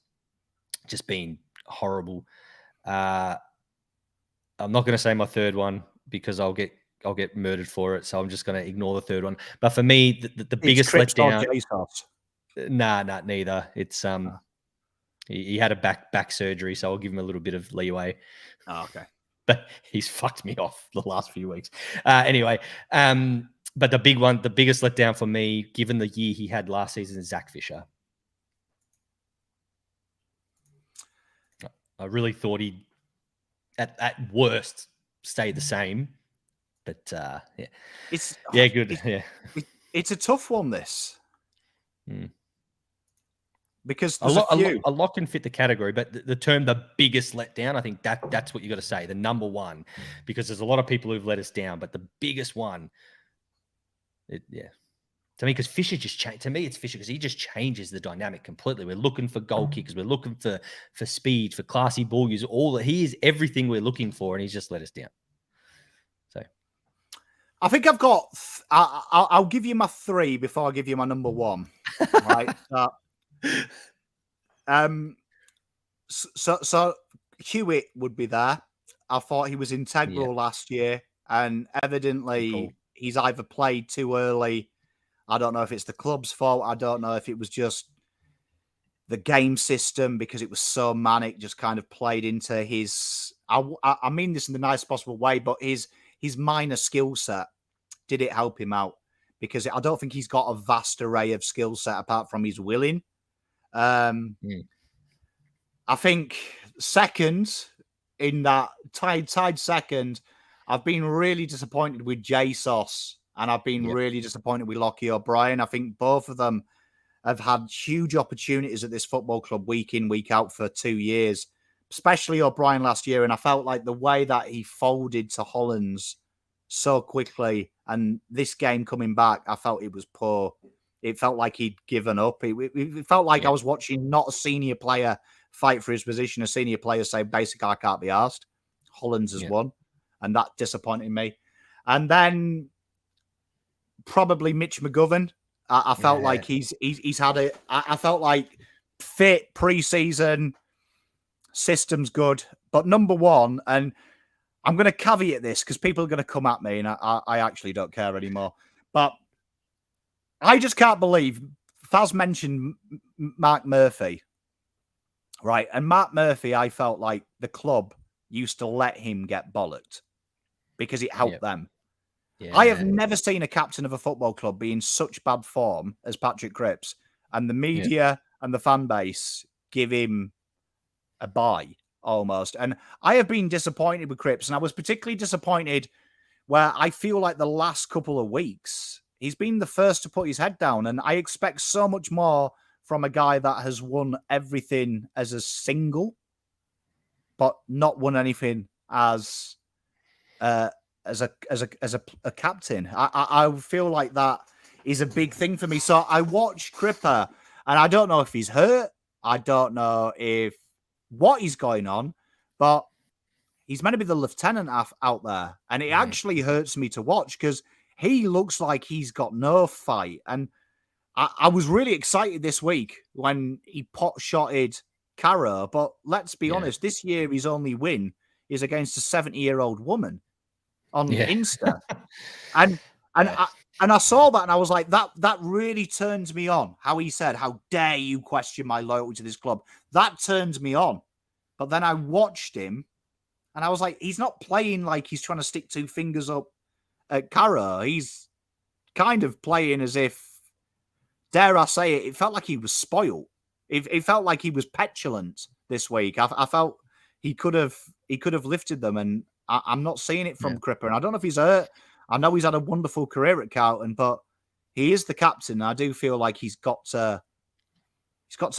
just been horrible. I'm not going to say my third one because I'll get murdered for it. So I'm just going to ignore the third one. But for me, the biggest letdown. Nah, neither. It's he had a back surgery, so I'll give him a little bit of leeway. Oh, okay. But he's fucked me off the last few weeks. Anyway, but the biggest letdown for me, given the year he had last season, is Zach Fisher. I really thought he'd, at worst, stay the same. But yeah, it's a tough one. This because a lot can fit the category, but the term "the biggest letdown," I think that's what you got to say, the number one, because there's a lot of people who've let us down, but the biggest one, to me, because Fisher just changed. To me, it's Fisher because he just changes the dynamic completely. We're looking for goal kickers, we're looking for speed, for classy ball use. He is everything we're looking for, and he's just let us down. So. I think I've got. I'll give you my three before I give you my number one. Right. So Hewitt would be there. I thought he was integral last year, and evidently he's either played too early. I don't know if it's the club's fault. I don't know if it was just the game system because it was so manic, just kind of played into his. I mean this in the nicest possible way, but his minor skill set, did it help him out? Because I don't think he's got a vast array of skill set apart from his willing. I think second in that tied second, I've been really disappointed with JSOS and I've been really disappointed with Lockie O'Brien. I think both of them have had huge opportunities at this football club week in, week out for 2 years, especially O'Brien last year. And I felt like the way that he folded to Hollands so quickly and this game coming back, I felt it was poor. It felt like he'd given up. It felt like I was watching not a senior player fight for his position, a senior player say, basically, I can't be asked. Hollands has won, and that disappointed me. And then probably Mitch McGovern. I felt like he's had it. I felt like fit pre-season, system's good. But number one, and I'm going to caveat this because people are going to come at me, and I actually don't care anymore. But I just can't believe Fazz mentioned Mark Murphy, right? And Mark Murphy, I felt like the club used to let him get bollocked because it helped them. Yeah. I have never seen a captain of a football club be in such bad form as Patrick Cripps, and the media and the fan base give him a bye almost. And I have been disappointed with Cripps, and I was particularly disappointed where I feel like the last couple of weeks, he's been the first to put his head down, and I expect so much more from a guy that has won everything as a single, but not won anything as a captain. I feel like that is a big thing for me. So I watch Cripper, and I don't know if he's hurt. I don't know what is going on, but he's meant to be the lieutenant out there, and it actually hurts me to watch because he looks like he's got no fight. And I was really excited this week when he pot-shotted Caro, but let's be honest, this year his only win is against a 70-year-old woman on Insta. And I saw that and I was like, that really turns me on. How he said, how dare you question my loyalty to this club? That turns me on. But then I watched him and I was like, he's not playing like he's trying to stick two fingers up at Caro. He's kind of playing as if, dare I say it, it felt like he was spoiled. It felt like he was petulant this week. I felt he could have lifted them, and I'm not seeing it from Cripper. And I don't know if he's hurt. I know he's had a wonderful career at Carlton, but he is the captain. And I do feel like he's got to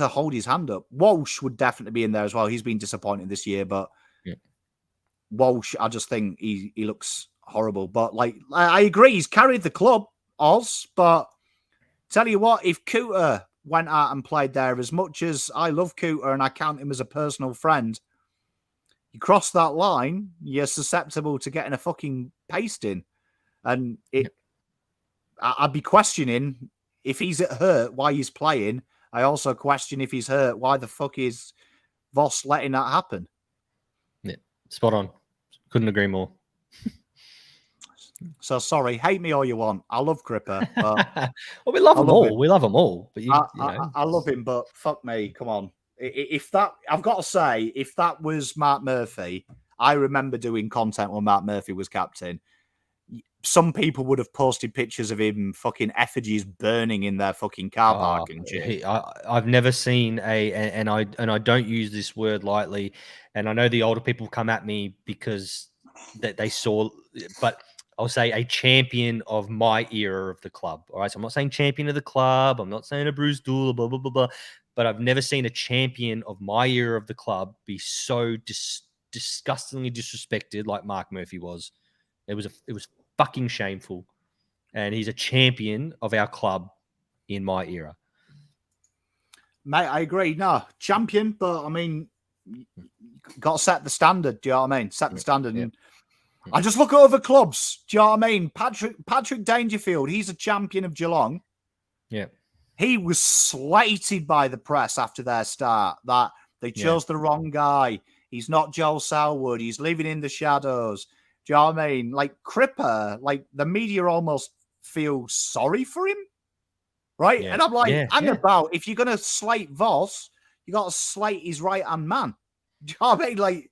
hold his hand up. Walsh would definitely be in there as well. He's been disappointing this year, but Walsh, I just think he looks horrible. But like, I agree, he's carried the club, Oz. But tell you what, if Cooter went out and played there, as much as I love Cooter and I count him as a personal friend, you cross that line, you're susceptible to getting a fucking pasting. And I'd be questioning if he's hurt, why he's playing. I also question if he's hurt, why the fuck is Voss letting that happen? Yeah, spot on. Couldn't agree more. So sorry, hate me all you want. I love Cripper. But well, we love them all. We love them all. But I love him, but fuck me, come on. If that, I've got to say, if that was Mark Murphy, I remember doing content when Mark Murphy was captain. Some people would have posted pictures of him fucking effigies burning in their fucking car park and shit. I've never seen and I don't use this word lightly, and I know the older people come at me because that they saw, but I'll say a champion of my era of the club. All right, so I'm not saying champion of the club. I'm not saying a Bruce Dool, blah blah blah blah. But I've never seen a champion of my era of the club be so disgustingly disrespected like Mark Murphy was. It was fucking shameful, and he's a champion of our club in my era. Mate, I agree. No, champion, but I mean, got to set the standard. Do you know what I mean? Set the standard. And I just look at other clubs. Do you know what I mean? Patrick Dangerfield, he's a champion of Geelong. Yeah. He was slated by the press after their start that they chose the wrong guy. He's not Joel Selwood. He's living in the shadows. Do you know what I mean? Like Cripper, like the media almost feel sorry for him, right? Yeah. And I'm like, about if you're going to slate Voss, you got to slate his right-hand man. Do you know what I mean? Like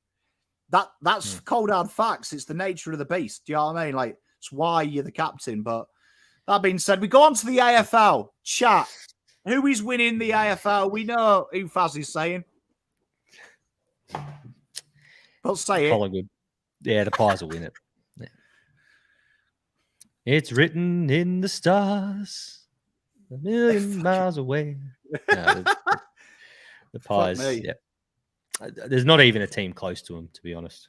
that's cold hard facts. It's the nature of the beast. Do you know what I mean? Like it's why you're the captain. But that being said, we go on to the AFL chat. Who is winning the AFL? We know who Fazz is saying. But say it. Collingwood. Yeah, the Pies will win it. Yeah. It's written in the stars, a million miles away. No, the Pies. Yeah. There's not even a team close to them, to be honest.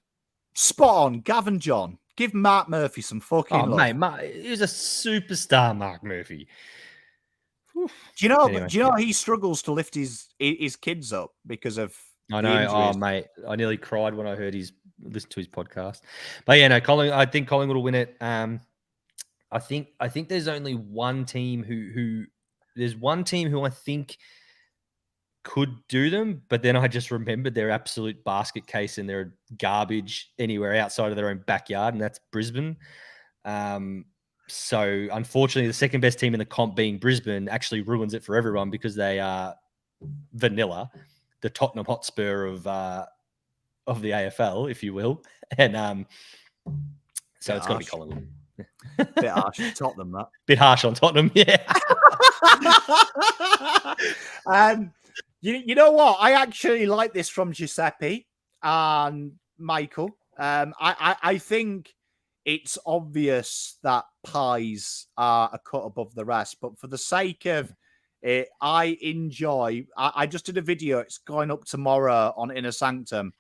Spot on, Gavin John. Give Mark Murphy some fucking love. Mate, he's a superstar, Mark Murphy. Do you know? Anyway, do you know he struggles to lift his kids up because of? I know. Oh, mate, I nearly cried when I heard listen to his podcast. But yeah, no, I think Collingwood will win it. I think there's only one team who I think could do them, but then I just remembered their absolute basket case and their garbage anywhere outside of their own backyard, and that's Brisbane. So unfortunately, the second best team in the comp being Brisbane actually ruins it for everyone because they are vanilla, the Tottenham Hotspur of the AFL, if you will. And so it's got to be Collingwood. Bit harsh on Tottenham, that. Bit harsh on Tottenham, yeah. You know what? I actually like this from Giuseppe and Michael. I think it's obvious that Pies are a cut above the rest, but for the sake of it, I just did a video. It's going up tomorrow on Inner Sanctum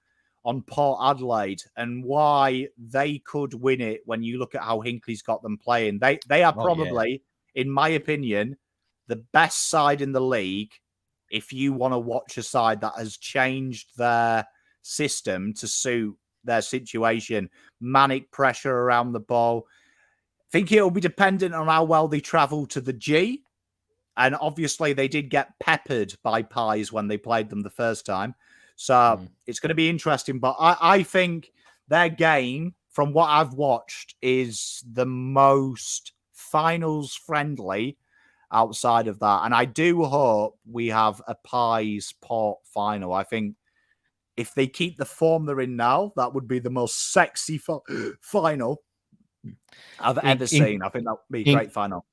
on Port Adelaide and why they could win it when you look at how Hinckley's got them playing. They are probably, in my opinion, the best side in the league if you want to watch a side that has changed their system to suit their situation. Manic pressure around the ball. I think it'll be dependent on how well they travel to the G. And obviously they did get peppered by Pies when they played them the first time. So it's going to be interesting. But I think their game, from what I've watched, is the most finals friendly outside of that. And I do hope we have a Pies Port final. I think if they keep the form they're in now, that would be the most sexy final I've ever seen. I think that would be a great final.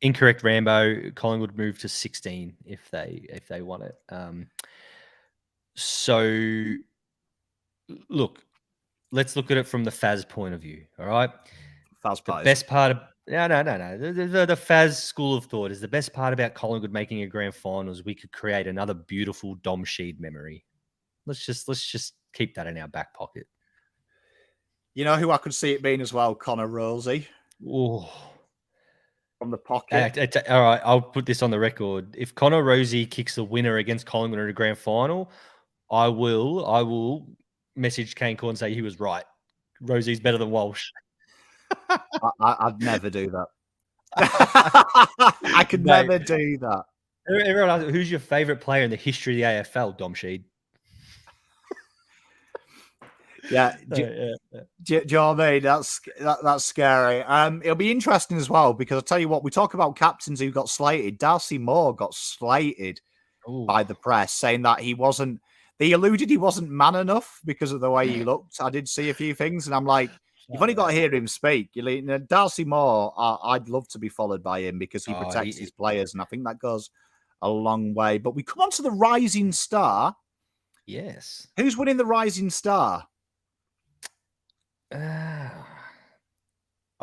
Incorrect, Rambo. Collingwood move to 16 if they want it. So, look, let's look at it from the Fazz point of view. All right, Fazz the pies. best part of no. The Fazz school of thought is the best part about Collingwood making a grand final is we could create another beautiful Dom Sheed memory. Let's just keep that in our back pocket. You know who I could see it being as well? Connor Rosie. Oh. From the pocket. All right, I'll put this on the record. If Connor Rosie kicks the winner against Collingwood in a grand final, I will message Kane Corn and say he was right. Rosie's better than Walsh. I'd never do that. I could never do that. Everyone asks, who's your favourite player in the history of the AFL, Dom Sheed? Yeah. Do you know what I mean? That's scary. It'll be interesting as well because I'll tell you what, we talk about captains who got slated. Darcy Moore got slated by the press, saying that they alluded he wasn't man enough because of the way he looked. I did see a few things and I'm like, you've only got to hear him speak. Darcy Moore, I'd love to be followed by him because he protects his players and I think that goes a long way. But we come on to the Rising Star. Yes. Who's winning the Rising Star? I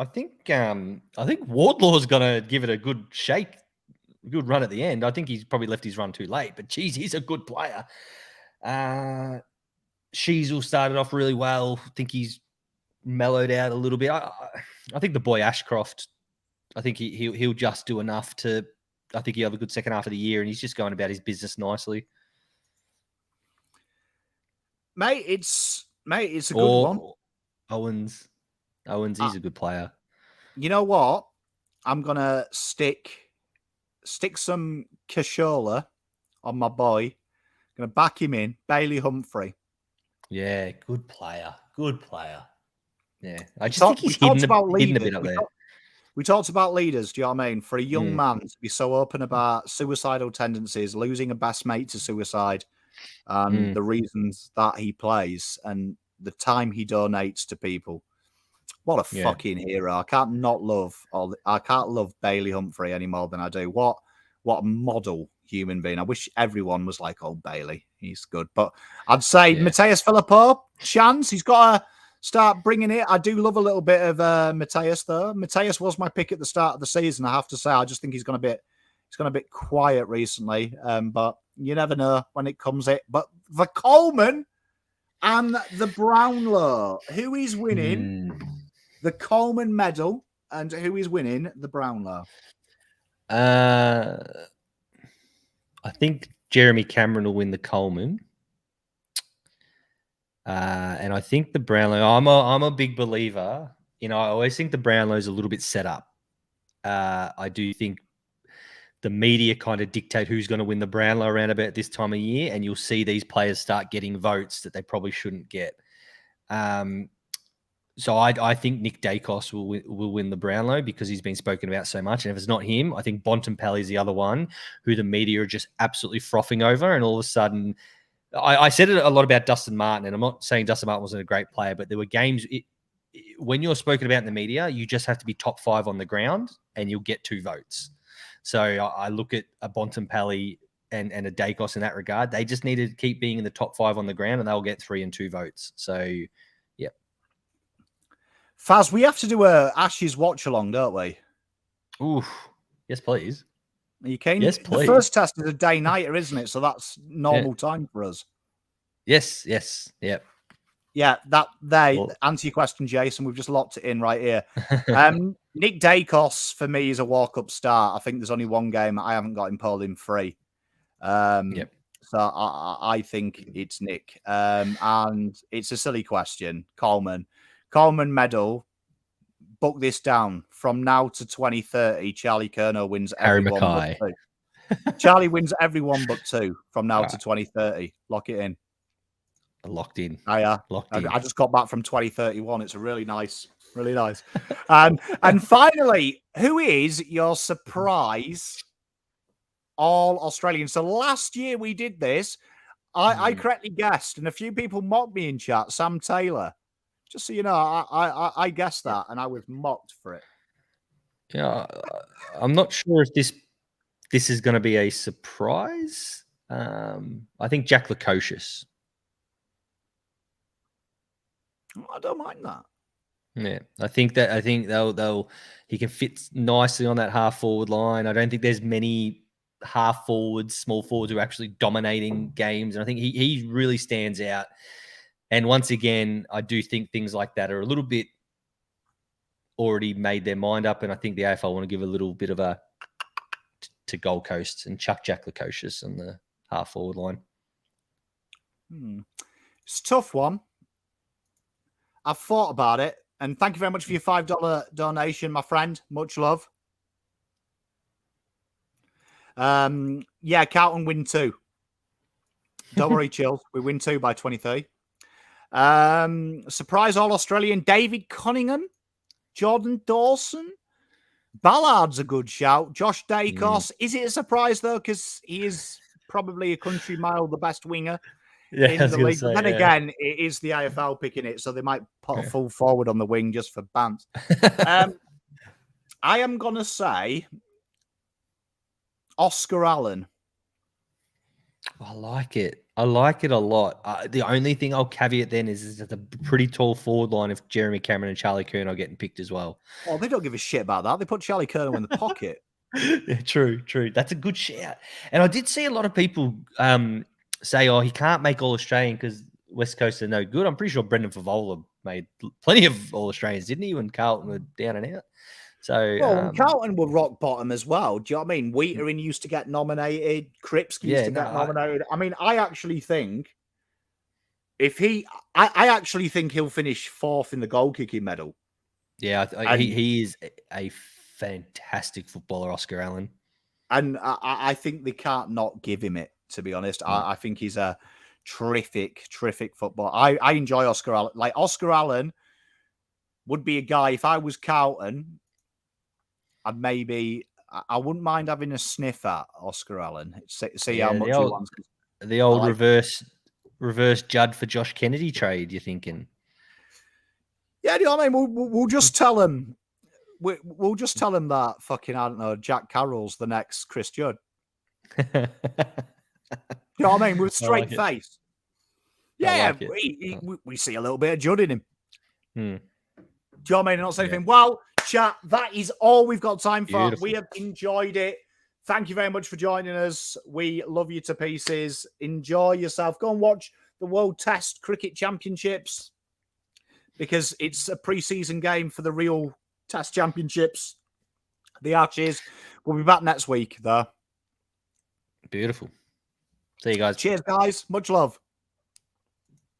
think Wardlaw's gonna give it a good shake, good run at the end. I think he's probably left his run too late, but geez, he's a good player. Sheasel started off really well. I think he's mellowed out a little bit. I think the boy Ashcroft, I think he'll just do enough to. I think he'll have a good second half of the year, and he's just going about his business nicely. Mate, it's a good one. Owens, he's a good player. You know what? I'm gonna stick some cashola on my boy. Gonna back him in. Bailey Humphrey. Yeah, good player. Yeah, I just think he's hidden a bit up there. We talked about leaders. Do you know what I mean? For a young man to be so open about suicidal tendencies, losing a best mate to suicide, the reasons that he plays, and the time he donates to people. What a fucking hero. I can't love Bailey Humphrey any more than I do. What a model human being. I wish everyone was like old Bailey. He's good. But I'd say Matthias Philippou, chance. He's got to start bringing it. I do love a little bit of Matthias, though. Matthias was my pick at the start of the season, I have to say. I just think he's gone a bit quiet recently. But you never know when it comes it. But the Coleman and the Brownlow. Who is winning the Coleman medal and who is winning the Brownlow? I think Jeremy Cameron will win the Coleman. And I think the Brownlow, I'm a big believer. I always think the Brownlow is a little bit set up. I do think the media kind of dictate who's going to win the Brownlow around about this time of year, and you'll see these players start getting votes that they probably shouldn't get. So I think Nick Dacos will win the Brownlow because he's been spoken about so much. And if it's not him, I think Bontempelli is the other one who the media are just absolutely frothing over. And all of a sudden, I said it a lot about Dustin Martin, and I'm not saying Dustin Martin wasn't a great player, but there were games when you're spoken about in the media, you just have to be top 5 on the ground and you'll get 2 votes. So I look at a Bontempelli and a Dacos in that regard. They just need to keep being in the top 5 on the ground and they'll get 3 and 2 votes. So, yeah. Faz, we have to do a Ashes watch along, don't we? Ooh, yes, please. Are you keen? Yes, please. The first test is a day nighter, isn't it? So that's normal time for us. Yes. Yep. Yeah, answer your question, Jason. We've just locked it in right here. Nick Dacos, for me, is a walk-up start. I think there's only one game I haven't got him polling free. Yep. So I think it's Nick. And it's a silly question. Coleman medal. Book this down. From now to 2030, Charlie Curnow wins everyone but 2. Charlie wins everyone but 2 from now to 2030. Lock it in. Locked in. Locked in. I just got back from 2031. It's really nice. And finally, who is your surprise all Australian? So last year we did this. I correctly guessed, and a few people mocked me in chat. Sam Taylor. Just so you know, I guessed that, and I was mocked for it. Yeah, I'm not sure if this is going to be a surprise. I think Jack Lukosius. I don't mind that. Yeah, I think he can fit nicely on that half forward line. I don't think there's many half forwards, small forwards who are actually dominating games, and I think he really stands out. And once again, I do think things like that are a little bit already made their mind up, and I think the AFL want to give a little bit of a to Gold Coast and chuck Jack Lukosius on the half forward line. It's a tough one. I've thought about it, and thank you very much for your $5 donation, my friend. Much love. Yeah, Carlton win 2. Don't worry, Chill. We win 2 by 23. Surprise All-Australian David Cunningham, Jordan Dawson. Ballard's a good shout. Josh Dacos. Is it a surprise, though? Because he is probably a country mile the best winger in the league. But then again, it is the AFL picking it, so they might put a full forward on the wing just for bants. I am going to say Oscar Allen. I like it. I like it a lot. The only thing I'll caveat then is it's a pretty tall forward line if Jeremy Cameron and Charlie Curnow are getting picked as well. Oh, they don't give a shit about that. They put Charlie Curnow in the pocket. Yeah, true. That's a good shout. And I did see a lot of people say, oh, he can't make All-Australian because West Coast are no good. I'm pretty sure Brendan Favola made plenty of All-Australians, didn't he, when Carlton were down and out? So, well, Carlton were rock bottom as well. Do you know what I mean? Wheaterin used to get nominated. Cripps used to get nominated. I mean, I actually think I actually think he'll finish 4th in the goal kicking medal. Yeah, he is a fantastic footballer, Oscar Allen. And I think they can't not give him it, to be honest. I think he's a terrific footballer. I enjoy Oscar Allen. Like, Oscar Allen would be a guy, if I was Carlton, I wouldn't mind having a sniff at Oscar Allen. See how much he wants. The old reverse Judd for Josh Kennedy trade, you're thinking? Yeah, you know what I mean? We'll just tell him. We'll just tell him that fucking, I don't know, Jack Carroll's the next Chris Judd. You know what I mean? With straight face. Yeah, we see a little bit of Judd in him. Do you know what I mean? Not say anything. Well, chat, that is all we've got time for. Beautiful. We have enjoyed it. Thank you very much for joining us. We love you to pieces. Enjoy yourself. Go and watch the World Test Cricket Championships because it's a pre-season game for the real Test Championships. The Archers. We'll be back next week, though. Beautiful. See you guys. Cheers, guys. Much love.